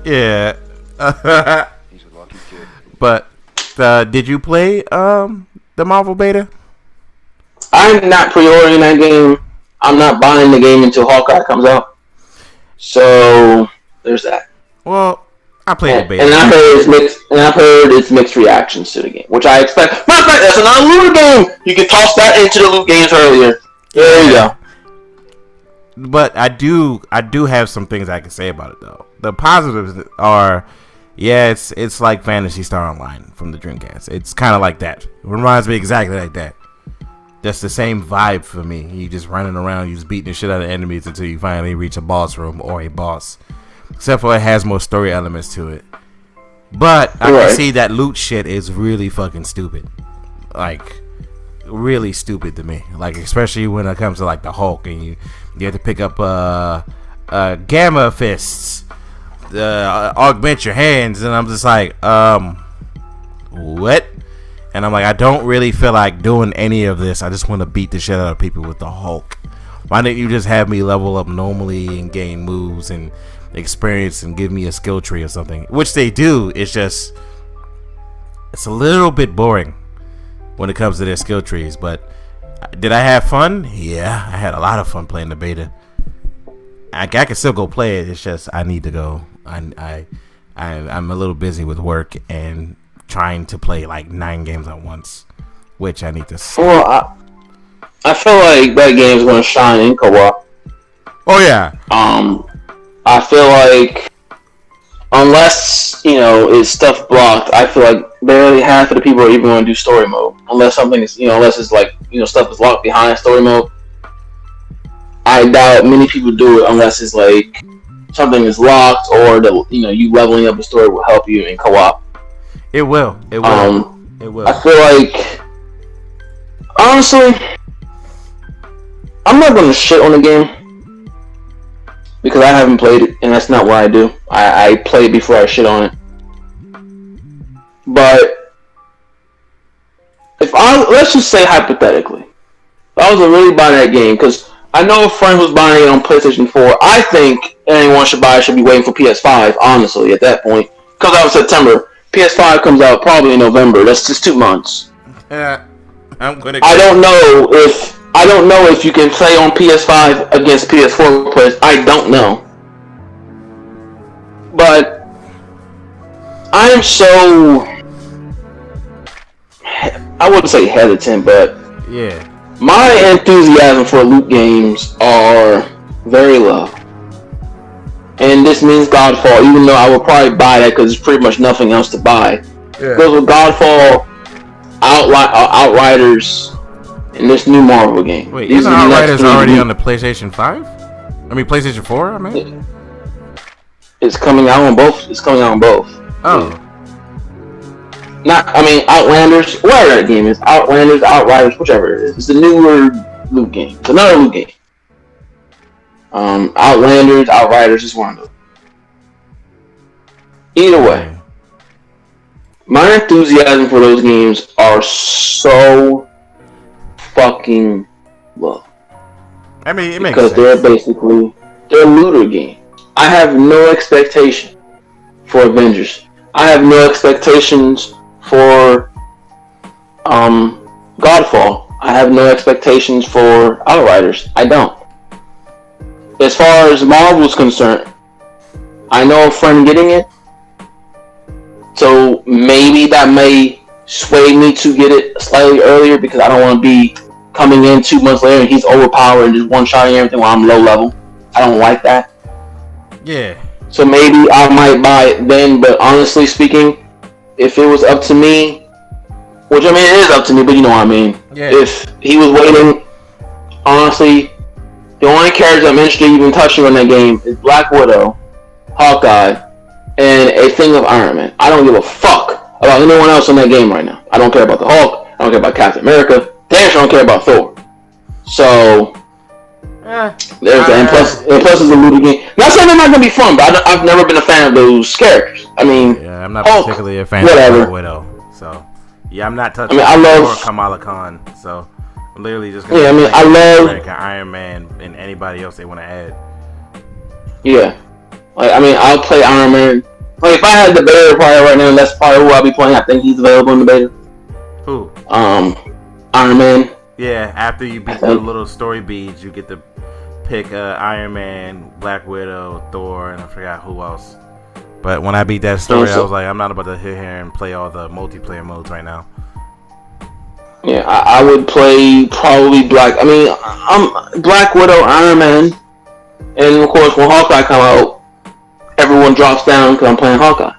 Speaker 1: Yeah. But, did you play, the Marvel beta?
Speaker 2: I'm not pre-ordering that game. I'm not buying the game until Hawkeye comes out. So, there's that.
Speaker 1: Well, I played the beta.
Speaker 2: And I heard it's mixed reactions to the game, which I expect. Matter of fact, that's another looter game. You can toss that into the loot games earlier. There you go.
Speaker 1: But I do have some things I can say about it though. The positives are, yeah, it's like Phantasy Star Online from the Dreamcast. It's kind of like that. It reminds me exactly like that. That's the same vibe for me. You just running around, you just beating the shit out of enemies until you finally reach a boss room or a boss. Except for it has more story elements to it. But I can see that loot shit is really fucking stupid. Like, really stupid to me. Like, especially when it comes to like the Hulk and you have to pick up gamma fists, augment your hands, and I'm just like, what? And I'm like, I don't really feel like doing any of this. I just want to beat the shit out of people with the Hulk. Why didn't you just have me level up normally and gain moves and experience and give me a skill tree or something? Which they do. It's just, it's a little bit boring when it comes to their skill trees. But did I have fun? Yeah, I had a lot of fun playing the beta. I can still go play it. It's just I need to go. I'm a little busy with work and trying to play like 9 games at once, which I need to.
Speaker 2: Well, I feel like that game's gonna shine in co-op.
Speaker 1: Oh yeah.
Speaker 2: I feel like unless it's stuff blocked, I feel like barely half of the people are even going to do story mode. Unless something is unless it's like stuff is locked behind story mode. I doubt many people do it unless it's like something is locked or the you leveling up the story will help you in co-op.
Speaker 1: It will. It will. It will.
Speaker 2: I feel like honestly, I'm not going to shit on the game because I haven't played it, and that's not what I do. I play before I shit on it. But let's just say hypothetically, if I was to really buy that game, because I know a friend who's buying it on PlayStation 4. I think anyone should be waiting for PS5, honestly, at that point. Comes out in September. PS5 comes out probably in November. That's just 2 months.
Speaker 1: Yeah, I
Speaker 2: don't know if you can play on PS5 against PS4 players. I don't know. But I am so, I wouldn't say hesitant, but
Speaker 1: yeah,
Speaker 2: my enthusiasm for loot games are very low. And this means Godfall, even though I will probably buy that because there's pretty much nothing else to buy. Yeah. Goes with Godfall, Outriders, and this new Marvel game.
Speaker 1: Wait, isn't Outriders already on the PlayStation 5? I mean, PlayStation 4, I mean?
Speaker 2: It's coming out on both.
Speaker 1: Oh.
Speaker 2: Outlanders, whatever that game is. Outlanders, Outriders, whichever it is. It's a newer loot game. It's another loot game. Outlanders, Outriders is one of them. Either way, my enthusiasm for those games are so fucking low.
Speaker 1: I mean, it makes
Speaker 2: because
Speaker 1: sense.
Speaker 2: they're looter games. I have no expectation for Avengers. I have no expectations for Godfall. I have no expectations for Outriders. I don't. As far as Marvel's concerned, I know a friend getting it, so maybe that may sway me to get it slightly earlier because I don't want to be coming in 2 months later and he's overpowered and just one-shotting everything while I'm low level. I don't like that.
Speaker 1: Yeah.
Speaker 2: So maybe I might buy it then, but honestly speaking, if it was up to me, which I mean it is up to me, but you know what I mean.
Speaker 1: Yeah.
Speaker 2: If he was waiting, honestly, the only characters I'm interested in even touching on that game is Black Widow, Hawkeye, and a thing of Iron Man. I don't give a fuck about anyone else in that game right now. I don't care about the Hulk. I don't care about Captain America. Damn sure I don't care about Thor. So there's that. And plus it's a looter game. Not saying they're not gonna be fun, but I've never been a fan of those characters. I mean,
Speaker 1: yeah, I'm not
Speaker 2: Hulk,
Speaker 1: particularly a fan of Black Widow. So yeah, I'm not touching.
Speaker 2: I love
Speaker 1: Kamala Khan. So I'm literally just
Speaker 2: gonna I love
Speaker 1: Iron Man and anybody else they want to add.
Speaker 2: Yeah, I'll play Iron Man. Like if I had the beta probably right now, that's probably who I'll be playing. I think he's available in the beta.
Speaker 1: Who?
Speaker 2: Iron Man.
Speaker 1: Yeah, after you beat the little story beads, you get to pick Iron Man, Black Widow, Thor, and I forgot who else. But when I beat that story, I was like, I'm not about to hit here and play all the multiplayer modes right now.
Speaker 2: Yeah, I would play probably Black Widow, Iron Man, and of course when Hawkeye come out, everyone drops down because I'm playing Hawkeye.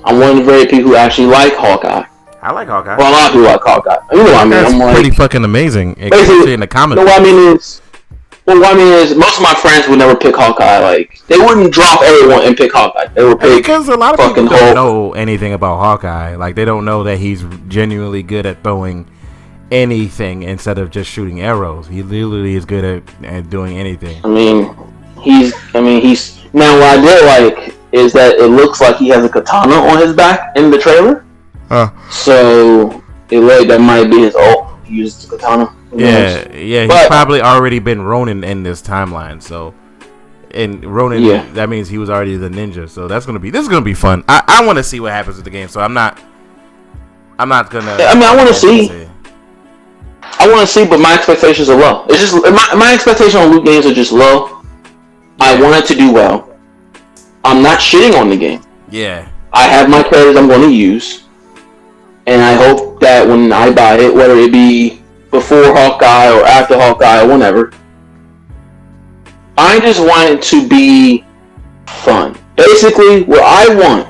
Speaker 2: I'm one of the very people who actually like Hawkeye.
Speaker 1: I like Hawkeye.
Speaker 2: Well, a lot of people like Hawkeye. You know what I mean?
Speaker 1: That's
Speaker 2: I'm
Speaker 1: pretty fucking amazing. Basically, in the comics.
Speaker 2: What I mean is, most of my friends would never pick Hawkeye. Like, they wouldn't drop everyone and pick Hawkeye. They would pick
Speaker 1: because a lot of people don't know anything about Hawkeye. Like, they don't know that he's genuinely good at throwing anything instead of just shooting arrows. He literally is good at doing anything.
Speaker 2: He's now what I did like is that it looks like he has a katana on his back in the trailer. So that might be his ult. He uses the katana.
Speaker 1: Yeah. He's probably already been Ronin in this timeline. So, and Ronin, that means he was already the ninja. So this is gonna be fun. I want to see what happens with the game. So I'm not gonna.
Speaker 2: I want to see. I want to see, but my expectations are low. It's just my expectations on loot games are just low. Yeah. I want it to do well. I'm not shitting on the game.
Speaker 1: Yeah.
Speaker 2: I have my characters I'm going to use. And I hope that when I buy it, whether it be before Hawkeye or after Hawkeye or whenever, I just want it to be fun. Basically, what I want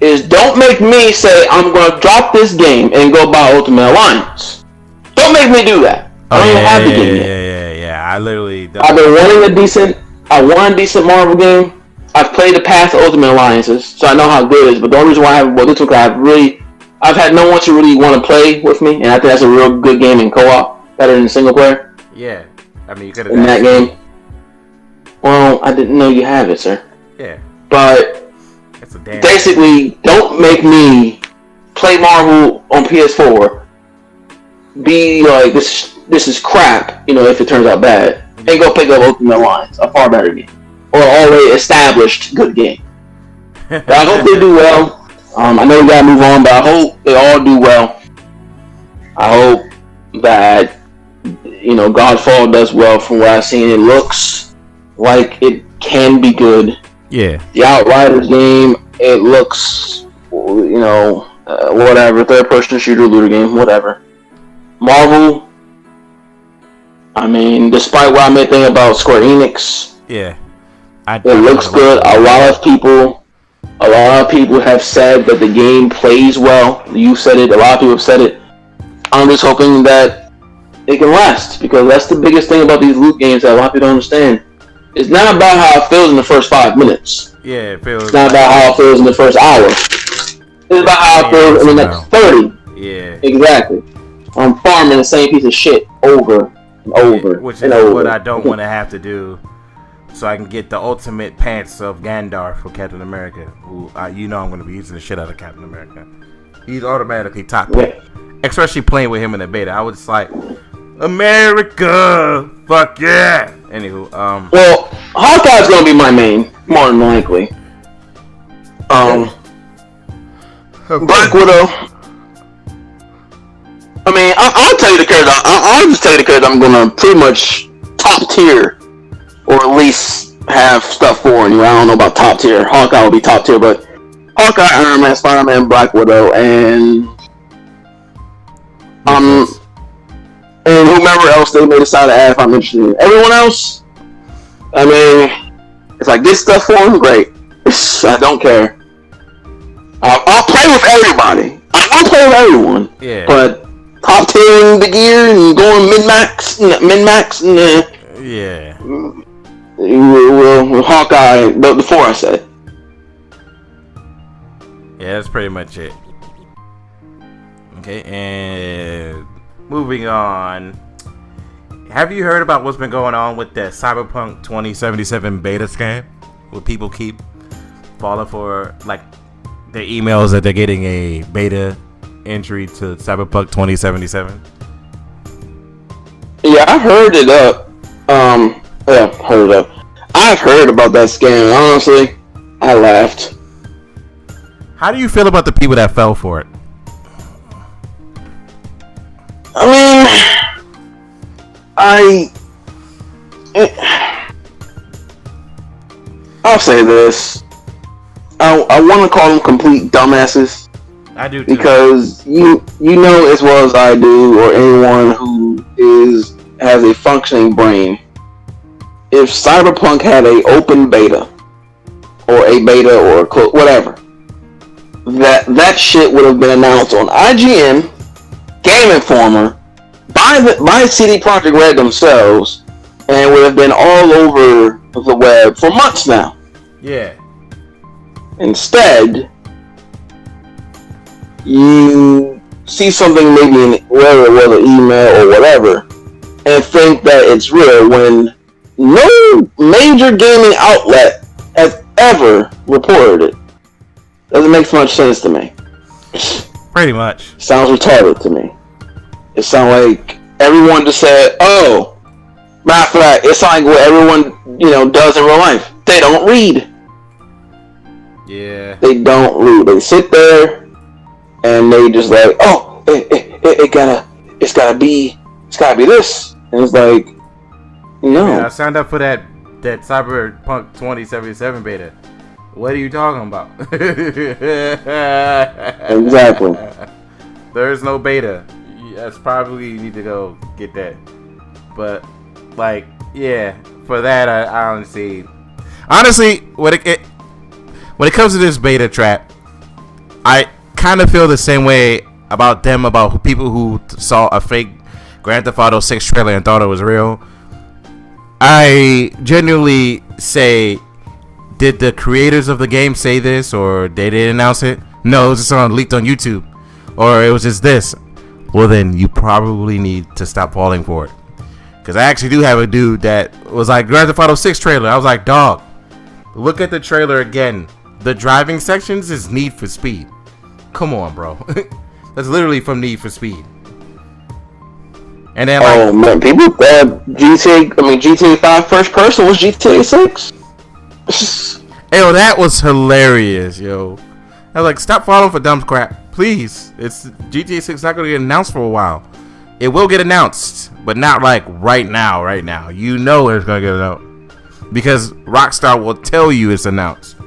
Speaker 2: is don't make me say I'm going to drop this game and go buy Ultimate Alliance. Don't make me do that. I don't even have the game yet.
Speaker 1: Yeah. I literally don't.
Speaker 2: I've been wanting I want a decent Marvel game. I've played the past Ultimate Alliances, so I know how good it is. But the only reason why I haven't bought this one because I've had no one to really want to play with me, and I think that's a real good game in co-op, better than single player.
Speaker 1: Yeah, I mean you could have
Speaker 2: in that game. Well, I didn't know you have it, sir.
Speaker 1: Yeah,
Speaker 2: but
Speaker 1: it's a damn
Speaker 2: basically, don't make me play Marvel on PS4. Be like this is crap, if it turns out bad, and go pick up Ultimate Alliance, a far better game, or already established good game. But I hope they do well. I know we gotta move on, but I hope they all do well. I hope that Godfall does well. From what I've seen, it looks like it can be good.
Speaker 1: Yeah.
Speaker 2: The Outriders game, it looks, whatever, third-person shooter, looter game, whatever. Marvel, I mean, despite what I may think about Square Enix,
Speaker 1: yeah,
Speaker 2: it looks good. A lot of people have said that the game plays well. You said it. A lot of people have said it. I'm just hoping that it can last, because that's the biggest thing about these loot games that a lot of people don't understand. It's not about how it feels in the first 5 minutes.
Speaker 1: Yeah, it feels.
Speaker 2: It's not about how it feels in the first hour. It's about how it feels in the next 30.
Speaker 1: Yeah.
Speaker 2: Exactly. I'm farming the same piece of shit over and over.
Speaker 1: Which is what I don't want to have to do, so I can get the ultimate pants of Gandalf for Captain America. Who I'm going to be using the shit out of Captain America. He's automatically top pick. Yeah. Especially playing with him in the beta. I was just like, America, fuck yeah. Anywho,
Speaker 2: well, Hawkeye's gonna be my main, more than likely. Black Widow. I mean, I'll tell you the character. I'll just tell you the character I'm gonna pretty much top tier, or at least have stuff for. I don't know about top tier. Hawkeye will be top tier, but Hawkeye, Iron Man, Spider-Man, Black Widow, and and whomever else they may decide to add if I'm interested in. Everyone else, I mean, if I get stuff for them, great. I don't care. I'll play with everybody. I'll play with everyone.
Speaker 1: Yeah.
Speaker 2: But top tiering the gear and going min-max, nah.
Speaker 1: Yeah.
Speaker 2: Well, Hawkeye, before I said.
Speaker 1: Yeah, that's pretty much it. Okay, and moving on. Have you heard about what's been going on with the Cyberpunk 2077 beta scam? Where people keep falling for, like, their emails that they're getting a beta entry to Cyberpunk 2077?
Speaker 2: Yeah, I heard it up. I've heard about that scam. Honestly, I laughed.
Speaker 1: How do you feel about the people that fell for it?
Speaker 2: I mean, I'll say this. I want to call them complete dumbasses.
Speaker 1: I do too.
Speaker 2: Because you know as well as I do, or anyone who has a functioning brain, if Cyberpunk had a open beta, or a beta, or whatever, that shit would have been announced on IGN, Game Informer, by CD Projekt Red themselves, and would have been all over the web for months now.
Speaker 1: Yeah.
Speaker 2: Instead, you see something maybe in whether it was an email or whatever, and think that it's real when no major gaming outlet has ever reported it. Doesn't make so much sense to me.
Speaker 1: Pretty much.
Speaker 2: Sounds retarded to me. It sounds like everyone just said, oh, matter of fact, it's like what everyone, does in real life. They don't read.
Speaker 1: Yeah.
Speaker 2: They don't read. They sit there and they just like, oh, it's gotta be this. And it's like, no.
Speaker 1: Man, I signed up for that Cyberpunk 2077 beta. What are you talking about?
Speaker 2: Exactly.
Speaker 1: There's no beta. That's probably you need to go get that. But for that, I honestly, what when it comes to this beta trap, I kind of feel the same way about people who saw a fake Grand Theft Auto 6 trailer and thought it was real. I genuinely say, did the creators of the game say this, or they didn't announce it? No, it was just leaked on YouTube, or it was just this. Well, then you probably need to stop falling for it. Because I actually do have a dude that was like, Grand Theft Auto 6 trailer. I was like, dog, look at the trailer again. The driving sections is Need for Speed. Come on, bro. That's literally from Need for Speed. And then, like,
Speaker 2: man, people thought GTA 5 first person was GTA 6.
Speaker 1: Yo, that was hilarious, yo. I was like, stop falling for dumb crap, please. It's GTA 6 not gonna get announced for a while. It will get announced, but not like right now. Right now, you know it's gonna get announced because Rockstar will tell you it's announced.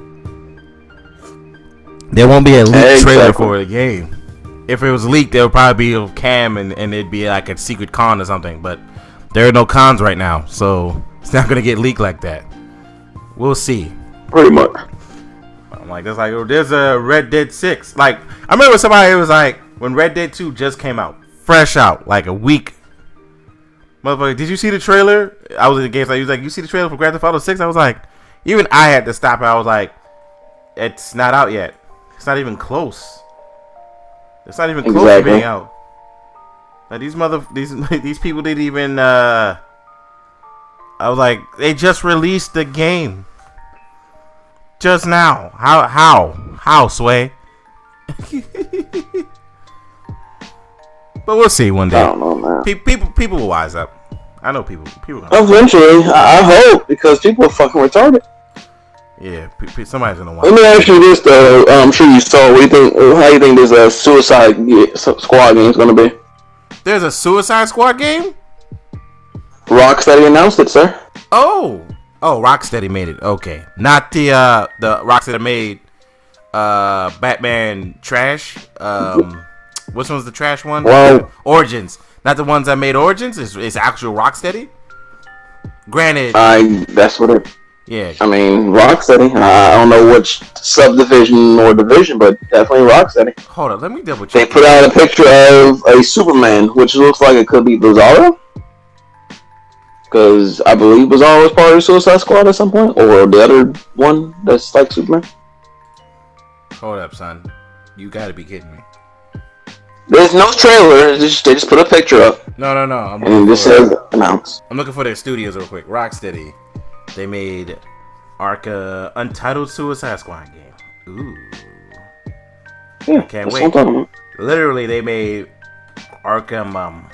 Speaker 1: There won't be a leaked trailer for the game. If it was leaked, there would probably be a cam and it'd be like a secret con or something. But there are no cons right now, so it's not gonna get leaked like that. We'll see.
Speaker 2: Pretty much.
Speaker 1: I'm like, there's a Red Dead 6. Like, I remember somebody was like, when Red Dead 2 just came out, fresh out, like a week. Motherfucker, did you see the trailer? I was in the game, so he was like, you see the trailer for Grand Theft Auto 6? I was like, even I had to stop it. I was like, it's not out yet. It's not even close. It's not even close to being out. Like, these people didn't even, I was like, they just released the game. Just now. How, Sway? But we'll see one day.
Speaker 2: I don't know, man.
Speaker 1: People will wise up. I know people.
Speaker 2: Eventually, I hope, because people are fucking retarded.
Speaker 1: Yeah, somebody's gonna want.
Speaker 2: Let me ask you this though. I'm sure you saw. How do you think this Suicide Squad game is gonna be?
Speaker 1: There's a Suicide Squad game?
Speaker 2: Rocksteady announced it, sir.
Speaker 1: Oh, Rocksteady made it. Okay, not the Rocksteady made Batman Trash. Which one's the trash one?
Speaker 2: Well,
Speaker 1: Origins. Not the ones that made Origins. It's actual Rocksteady. Granted,
Speaker 2: that's what it.
Speaker 1: Yeah.
Speaker 2: I mean, Rocksteady. I don't know which subdivision or division, but definitely Rocksteady.
Speaker 1: Hold up, let me double check.
Speaker 2: They put out a picture of a Superman, which looks like it could be Bizarro. Because I believe Bizarro was part of the Suicide Squad at some point, or the other one that's like Superman.
Speaker 1: Hold up, son. You gotta be kidding me.
Speaker 2: There's no trailer. They just put a picture up.
Speaker 1: No.
Speaker 2: And this says announced.
Speaker 1: I'm looking for their studios real quick. Rocksteady. They made Untitled Suicide Squad game. Ooh.
Speaker 2: Yeah,
Speaker 1: I can't wait. Literally, they made Arkham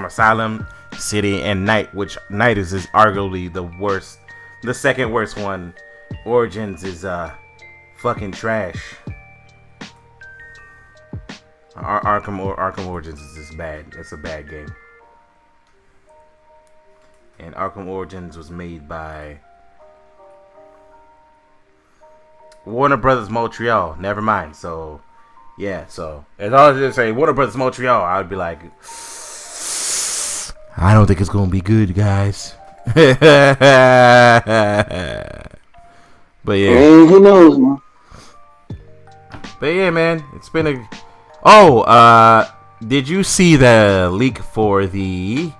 Speaker 1: Asylum, City, and Night, which Night is arguably the worst. The second worst one. Origins is fucking trash. Arkham Origins is just bad. It's a bad game. And Arkham Origins was made by Warner Brothers Montreal. Never mind. So, yeah. So, as I was just saying, Warner Brothers Montreal, I'd be like, I don't think it's going to be good, guys. But yeah.
Speaker 2: Who knows, man?
Speaker 1: But yeah, man. It's been a... Oh, did you see the leak for the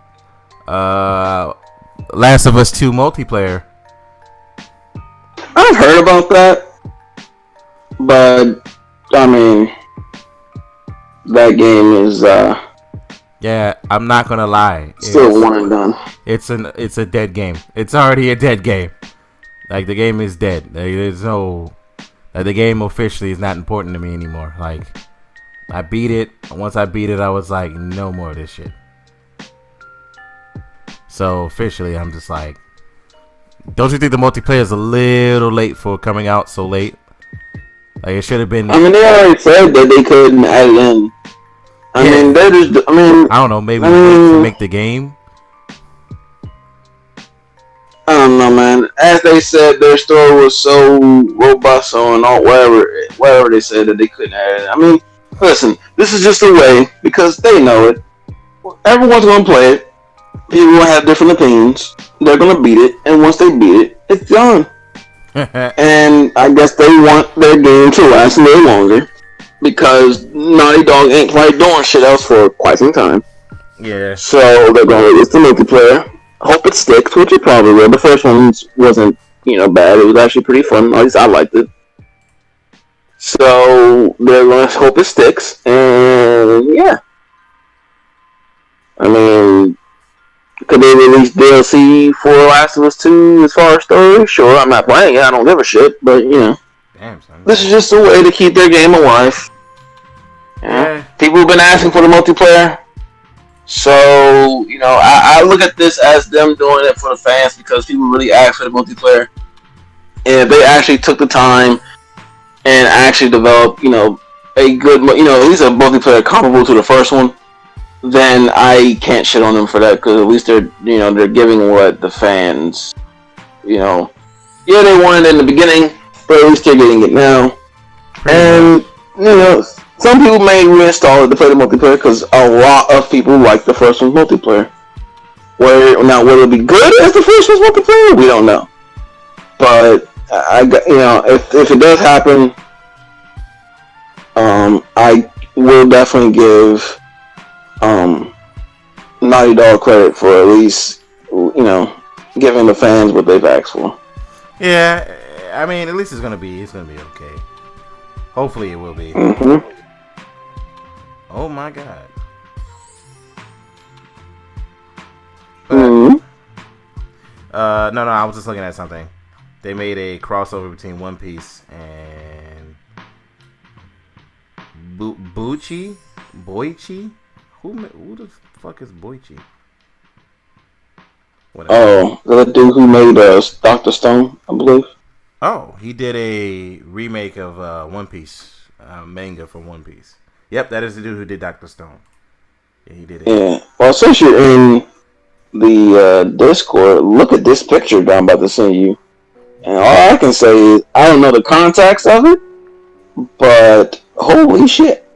Speaker 1: Last of Us 2 multiplayer?
Speaker 2: I've heard about that, but I mean, that game is
Speaker 1: yeah, I'm not gonna lie,
Speaker 2: still one and done.
Speaker 1: It's a dead game. It's already a dead game. Like, the game is dead. There's no, like, the game officially is not important to me anymore. Like, I beat it. Once I beat it, I was like, no more of this shit. So officially, I'm just like, don't you think the multiplayer is a little late for coming out so late? Like, it should have been.
Speaker 2: I mean, they already said that they couldn't add it in. I mean, they're just. I mean,
Speaker 1: I don't know. Maybe to make the game.
Speaker 2: I don't know, man. As they said, their story was so robust on all whatever they said that they couldn't add it. I mean, listen, this is just a way, because they know it. Everyone's gonna play it. People will have different opinions. They're gonna beat it, and once they beat it, it's done. And I guess they want their game to last a little longer because Naughty Dog ain't quite doing shit else for quite some time.
Speaker 1: Yeah.
Speaker 2: So they're going to release the multiplayer. Hope it sticks, which it probably will. The first one wasn't, bad. It was actually pretty fun. At least I liked it. So they're going to hope it sticks, and yeah. I mean, could they release DLC for Last of Us 2 as far as story? Sure, I'm not playing it. I don't give a shit, but
Speaker 1: Damn, son.
Speaker 2: this is just a way to keep their game alive.
Speaker 1: Yeah.
Speaker 2: People have been asking for the multiplayer. So, I look at this as them doing it for the fans because people really asked for the multiplayer. And if they actually took the time and actually developed, a good, at least a multiplayer comparable to the first one, then I can't shit on them for that because at least they're giving what the fans, they wanted it in the beginning, but at least they're getting it now. And, some people may reinstall it to play the multiplayer because a lot of people like the first one's multiplayer. Will it be good as the first one's multiplayer? We don't know. But if it does happen, I will definitely give Naughty Dog credit for at least giving the fans what they've asked for.
Speaker 1: Yeah, I mean, at least it's gonna be okay. Hopefully, it will be.
Speaker 2: Mm-hmm.
Speaker 1: Oh my god.
Speaker 2: Mm-hmm.
Speaker 1: No, I was just looking at something. They made a crossover between One Piece and Boichi. Who the fuck is Boichi? Whatever.
Speaker 2: Oh, the dude who made Dr. Stone, I believe.
Speaker 1: Oh, he did a remake of One Piece manga from One Piece. Yep, that is the dude who did Dr. Stone. Yeah, he did it.
Speaker 2: Yeah. Well, since you're in the Discord, look at this picture that I'm about to send you. And all I can say is, I don't know the context of it, but holy shit.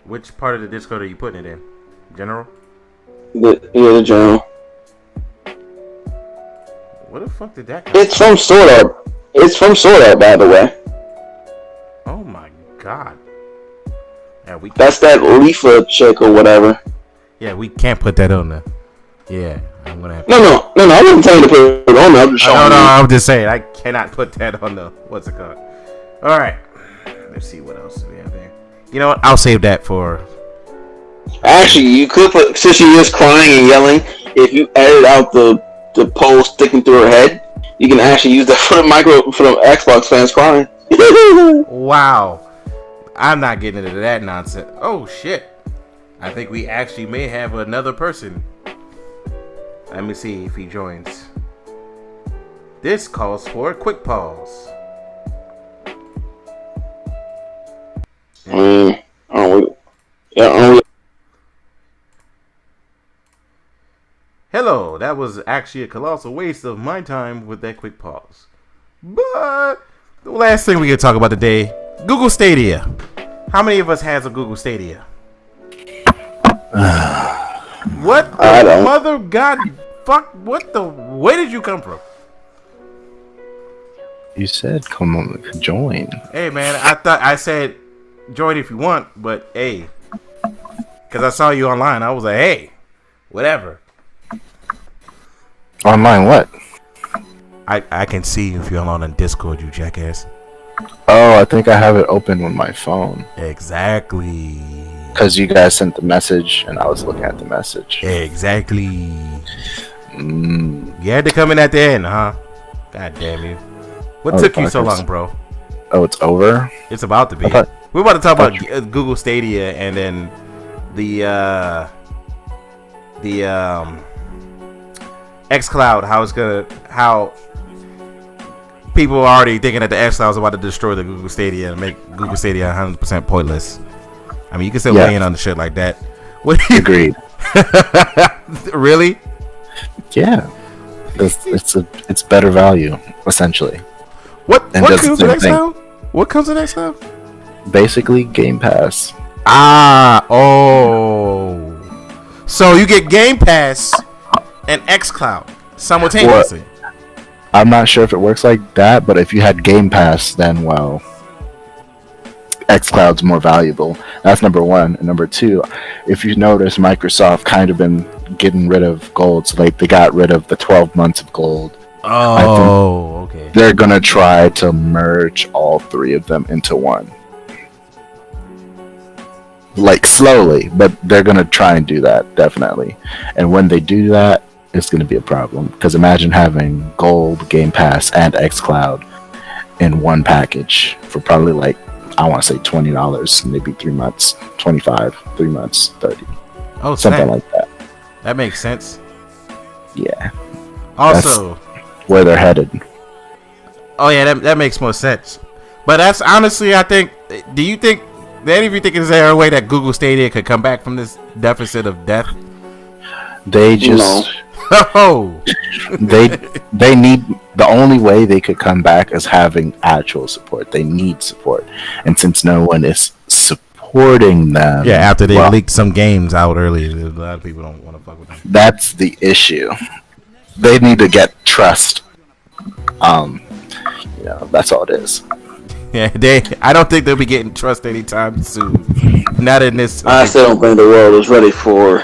Speaker 1: Which part of the Discord are you putting it in? General?
Speaker 2: The general.
Speaker 1: Where the fuck did that come
Speaker 2: It's from Sword Art. It's from Sword Art, by the way.
Speaker 1: Oh my god. Yeah,
Speaker 2: That's that Leafa chick or whatever.
Speaker 1: Yeah, we can't put that on there. Yeah, I'm gonna have to.
Speaker 2: No, I wasn't telling you to put it on there. I'm just showing you.
Speaker 1: No, I'm just saying, I cannot put that on the, what's it called? Alright. Let's see what else we have there. You know what? I'll save that for...
Speaker 2: Actually, you could put, since she is crying and yelling, if you edit out the pole sticking through her head, you can actually use that for the Xbox fans crying.
Speaker 1: Wow. I'm not getting into that nonsense. Oh, shit. I think we actually may have another person. Let me see if he joins. This calls for a quick pause. Hello, that was actually a colossal waste of my time with that quick pause. But the last thing we can talk about today, Google Stadia. How many of us has a Google Stadia? What the mother god fuck? Where did you come from?
Speaker 3: You said come on, join.
Speaker 1: Hey man, I said join if you want, but hey, because I saw you online, I was like, hey, whatever.
Speaker 3: Online what?
Speaker 1: I can see if you're on Discord, you jackass.
Speaker 3: Oh, I think I have it open on my phone.
Speaker 1: Exactly.
Speaker 3: Because you guys sent the message, and I was looking at the message.
Speaker 1: Exactly. You had to come in at the end, huh? God damn you. What took you so long, bro?
Speaker 3: Oh, it's over?
Speaker 1: It's about to be. We're about to talk about Google Stadia and then the xCloud, how people are already thinking that the xCloud is about to destroy the Google Stadia and make Google Stadia 100% pointless. I mean, you can still weigh in on the shit like that.
Speaker 3: Agreed.
Speaker 1: Really?
Speaker 3: Yeah. It's better value, essentially.
Speaker 1: What comes with xCloud? What comes with xCloud?
Speaker 3: Basically, Game Pass.
Speaker 1: So you get Game Pass and xCloud simultaneously.
Speaker 3: I'm not sure if it works like that, but if you had Game Pass, then well, xCloud's more valuable. That's number one. And number two, if you notice, Microsoft kind of been getting rid of gold. So like they got rid of the 12 months of gold.
Speaker 1: Oh, okay.
Speaker 3: They're gonna try to merge all three of them into one. Like slowly, but they're gonna try and do that definitely. And when they do that, it's gonna be a problem. Because imagine having Gold, Game Pass, and xCloud in one package for probably like, I want to say $20, maybe 3 months, 25, 3 months, 30.
Speaker 1: Oh,
Speaker 3: something like that.
Speaker 1: That makes sense.
Speaker 3: Yeah.
Speaker 1: Also,
Speaker 3: that's where they're headed.
Speaker 1: Oh yeah, that makes more sense. But that's honestly, I think. Do you think? Do any of you think is there a way that Google Stadia could come back from this deficit of death?
Speaker 3: They just.
Speaker 1: Oh.
Speaker 3: they need, the only way they could come back is having actual support. They need support, and since no one is supporting them,
Speaker 1: yeah, after they leaked some games out early, a lot of people don't want to fuck with them.
Speaker 3: That's the issue. They need to get trust. That's all it is.
Speaker 1: Yeah, I don't think they'll be getting trust anytime soon. Not in this.
Speaker 2: I still don't think the world is ready for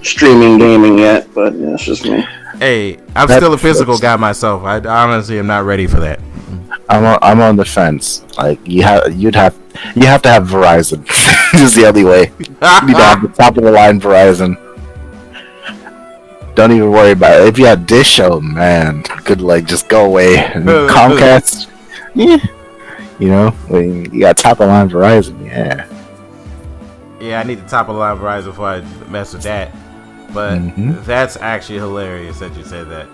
Speaker 2: streaming gaming yet, but yeah, it's just me.
Speaker 1: Hey, I'm still a physical guy myself. I honestly am not ready for that.
Speaker 3: I'm on the fence. Like you have to have Verizon. This is the only way. You need to have the top of the line Verizon. Don't even worry about it. If you have Dish, oh man, could like just go away. Comcast, yeah. When you got top of the line Verizon, yeah.
Speaker 1: Yeah, I need the top of the line Verizon before I mess with that. But that's actually hilarious that you said that.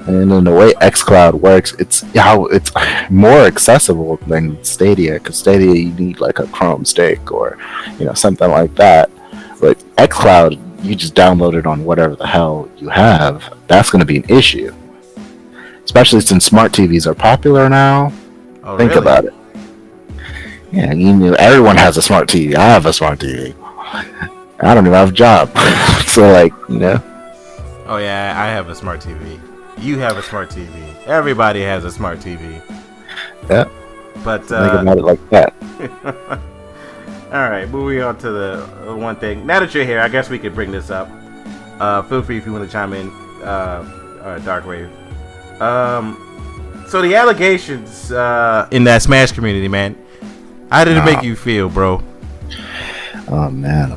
Speaker 3: And then the way xCloud works, it's more accessible than Stadia. Because Stadia, you need like a Chrome stick or something like that. But xCloud, you just download it on whatever the hell you have. That's going to be an issue, especially since smart TVs are popular now.
Speaker 1: Oh,
Speaker 3: Think
Speaker 1: really?
Speaker 3: about it. Yeah, everyone has a smart TV. I have a smart TV. I don't even have a job. So,
Speaker 1: Oh, yeah, I have a smart TV. You have a smart TV. Everybody has a smart TV.
Speaker 3: Yeah.
Speaker 1: But,
Speaker 3: think about it like that.
Speaker 1: All right, moving on to the one thing. Now that you're here, I guess we could bring this up. Feel free if you want to chime in, Darkwave. So the allegations in that Smash community, man. How did it make you feel, bro?
Speaker 3: Oh man.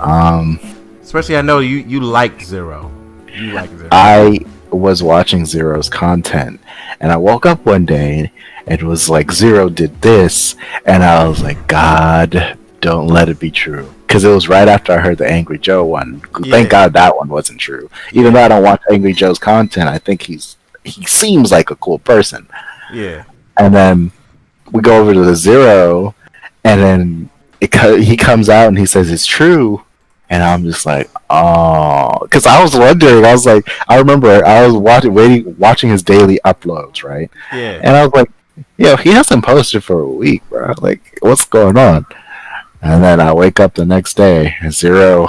Speaker 1: Especially, I know you liked Zero. You liked Zero.
Speaker 3: I was watching Zero's content, and I woke up one day and it was like Zero did this, and I was like, God, don't let it be true. Because it was right after I heard the Angry Joe one. Yeah. Thank God that one wasn't true. Even though I don't watch Angry Joe's content, I think he seems like a cool person.
Speaker 1: Yeah.
Speaker 3: And then we go over to the Zero, and then he comes out and he says it's true. And I'm just like, oh, because I was wondering. I was like, I remember I was watching his daily uploads, right?
Speaker 1: Yeah.
Speaker 3: And I was like, he hasn't posted for a week, bro. Like, what's going on? And then I wake up the next day, and Zero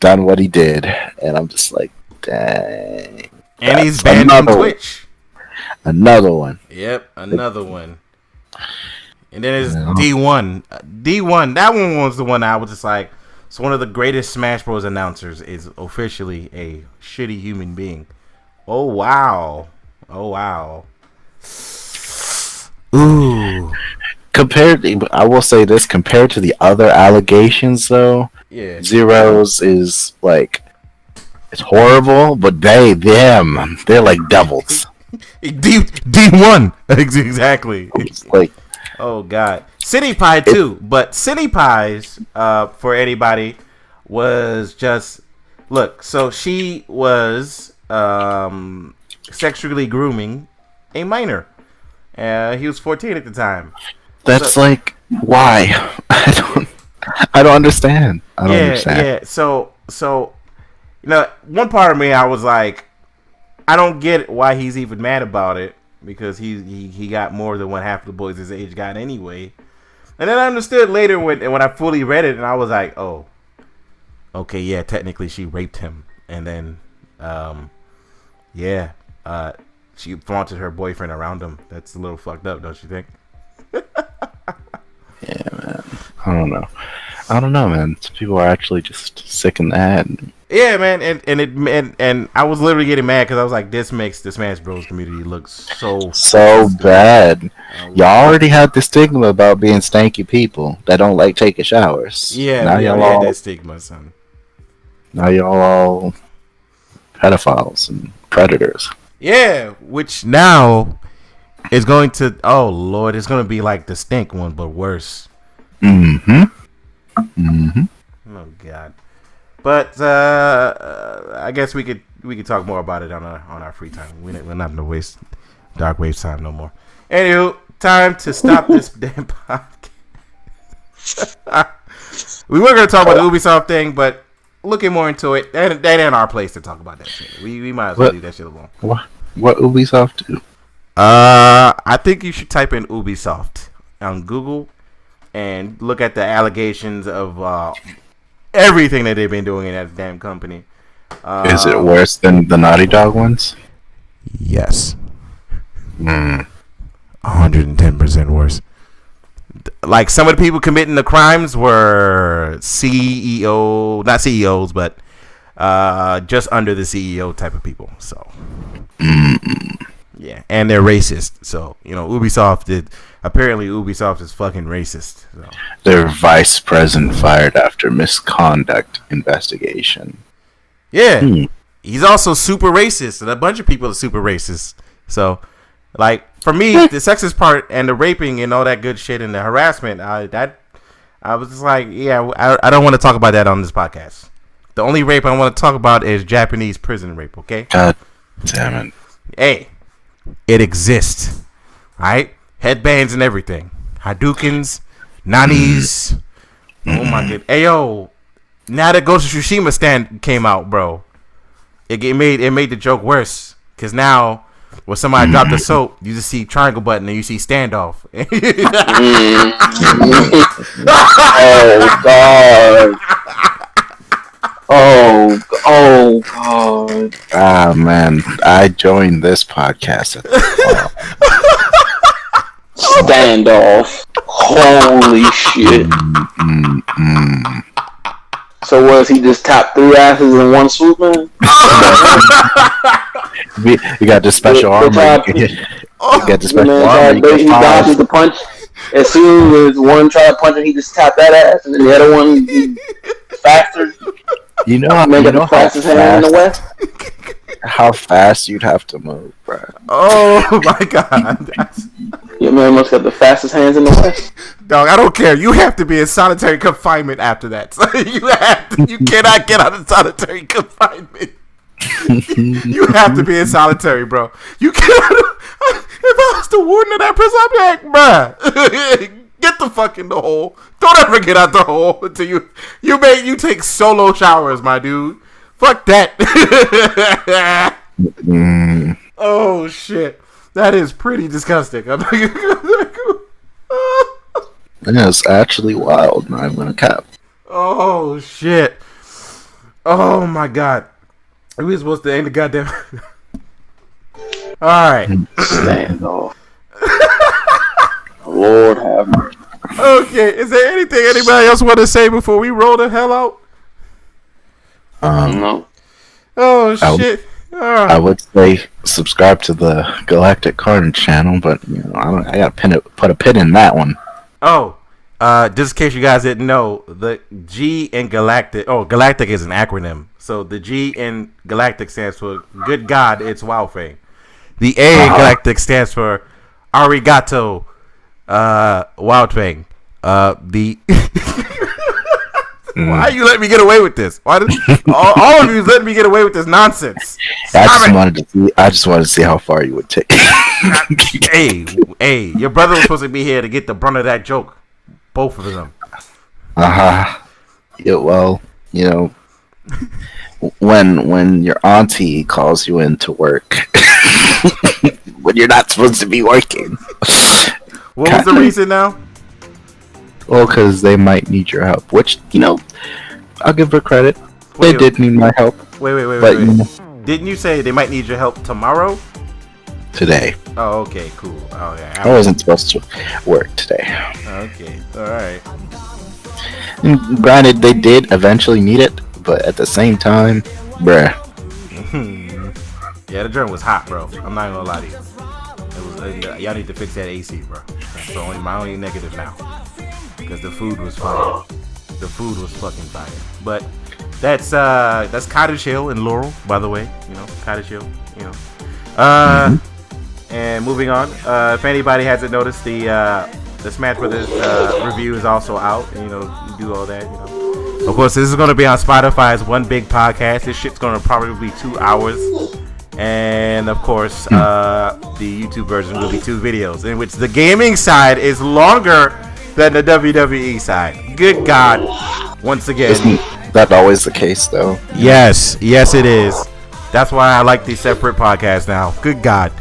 Speaker 3: done what he did, and I'm just like, dang.
Speaker 1: And he's banned from Twitch.
Speaker 3: Another one.
Speaker 1: Yep, another one. And then it's D1. D1, that one was the one I was just like, so one of the greatest Smash Bros. Announcers is officially a shitty human being. Oh, wow. Oh, wow. Ooh.
Speaker 3: I will say this, compared to the other allegations, though,
Speaker 1: yeah,
Speaker 3: Zero's is like, it's horrible, but they're like devils.
Speaker 1: D1, exactly.
Speaker 3: Like,
Speaker 1: oh God, City Pie too, but City Pies, for anybody, was just look. So she was sexually grooming a minor. He was 14 at the time.
Speaker 3: That's like, why? I don't understand. I don't understand.
Speaker 1: Yeah. So one part of me, I was like, I don't get why he's even mad about it, because he got more than one half of the boys his age got anyway. And then I understood later when I fully read it, and I was like, oh, okay, yeah, technically she raped him. And then, yeah, she flaunted her boyfriend around him. That's a little fucked up, don't you think?
Speaker 3: Yeah, man. I don't know, man. Some people are actually just sick in the head.
Speaker 1: Yeah, man, and I was literally getting mad because I was like, this makes the Smash Bros. Community look so
Speaker 3: bad. Y'all already had the stigma about being stanky people that don't like taking showers.
Speaker 1: Yeah,
Speaker 3: now
Speaker 1: y'all had that stigma, son.
Speaker 3: Now y'all all pedophiles and predators.
Speaker 1: Yeah, which now is going to, oh Lord, it's going to be like the stink one, but worse.
Speaker 3: Mm-hmm.
Speaker 1: Oh God. But I guess we could talk more about it on our free time. We're not gonna waste Dark Wave's time no more. Anywho, time to stop this damn podcast. We were gonna talk about the Ubisoft thing, but looking more into it, that ain't our place to talk about that shit. We might as well leave that shit alone.
Speaker 3: What Ubisoft do?
Speaker 1: I think you should type in Ubisoft on Google and look at the allegations of everything that they've been doing in that damn company.
Speaker 3: Is it worse than the Naughty Dog ones?
Speaker 1: Yes. 110% worse. Like, some of the people committing the crimes were not CEOs, but just under the CEO type of people. So, yeah, and they're racist. So, apparently Ubisoft is fucking racist. So.
Speaker 3: Their vice president fired after misconduct investigation.
Speaker 1: Yeah, he's also super racist, and a bunch of people are super racist. So, like, for me, the sexist part and the raping and all that good shit and the harassment, I was just like, yeah, I don't want to talk about that on this podcast. The only rape I want to talk about is Japanese prison rape. Okay.
Speaker 3: God damn it.
Speaker 1: Hey, it exists. Right? Headbands and everything. Hadoukens, Nanis. Oh my god. Hey yo, now that Ghost of Tsushima stand came out, bro. It made the joke worse. Cause now when somebody dropped the soap, you just see triangle button and you see standoff.
Speaker 2: Oh god. Oh god.
Speaker 3: Ah man, I joined this podcast at the
Speaker 2: Standoff. Holy shit. So was he just tapped 3 asses in one swoop, man?
Speaker 3: You got the special armor. You got the special armor.
Speaker 2: He dodges the punch. As soon as one tried punching, he just tapped that ass, and then the other one faster.
Speaker 3: You know
Speaker 2: the fastest hand in the West.
Speaker 3: How fast you'd have to move, bro.
Speaker 1: Oh my god.
Speaker 2: Your man must have the fastest hands in the West.
Speaker 1: Dog, I don't care. You have to be in solitary confinement after that. So you cannot get out of solitary confinement. You have to be in solitary, bro. You cannot. If I was the warden of that prison, I'd be like, bruh, get the fuck in the hole. Don't ever get out the hole until you take solo showers, my dude. Fuck that. Oh shit, that is pretty disgusting.
Speaker 3: It's actually wild. Not even a cap.
Speaker 1: Oh shit. Oh my god. We were supposed to end the goddamn. All right.
Speaker 2: Stand off. Lord have mercy.
Speaker 1: Okay. Is there anything anybody else want to say before we roll the hell out?
Speaker 2: No.
Speaker 1: Oh shit.
Speaker 3: I would say subscribe to the Galactic Carnage channel, but I gotta put a pin in that one.
Speaker 1: Oh, just in case you guys didn't know, the G in Galactic. Oh, Galactic is an acronym. So the G in Galactic stands for Good God, it's Wildfang. The A in Galactic stands for Arigato, Wildfang. The Why are you letting me get away with this? Why did all of you letting me get away with this nonsense?
Speaker 3: I just wanted to see how far you would take.
Speaker 1: Hey, your brother was supposed to be here to get the brunt of that joke. Both of them.
Speaker 3: Yeah, well, when your auntie calls you in to work when you're not supposed to be working.
Speaker 1: What was the reason now?
Speaker 3: Well, because they might need your help, which, I'll give her credit. They did need my help.
Speaker 1: Wait. Didn't you say they might need your help tomorrow?
Speaker 3: today.
Speaker 1: Oh, okay, cool. Oh, yeah.
Speaker 3: I wasn't supposed to work today.
Speaker 1: Okay, all right.
Speaker 3: And granted, they did eventually need it, but at the same time, bruh.
Speaker 1: Yeah, the joint was hot, bro. I'm not gonna lie to you. It was. Y'all need to fix that AC, bro. That's my only negative now. Because the food was fire. The food was fucking fire. But that's Cottage Hill in Laurel, by the way. You know, Cottage Hill. You know. And moving on. If anybody hasn't noticed, the Smash Brothers review is also out. And, you know, you do all that. You know. Of course, this is gonna be on Spotify as one big podcast. This shit's gonna probably be 2 hours. And of course, the YouTube version will be 2 videos, in which the gaming side is longer than the WWE side. Good God! Once again,
Speaker 3: isn't that always the case, though?
Speaker 1: Yes, it is. That's why I like these separate podcasts now. Good God!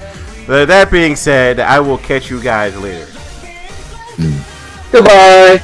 Speaker 1: That being said, I will catch you guys later.
Speaker 2: Goodbye.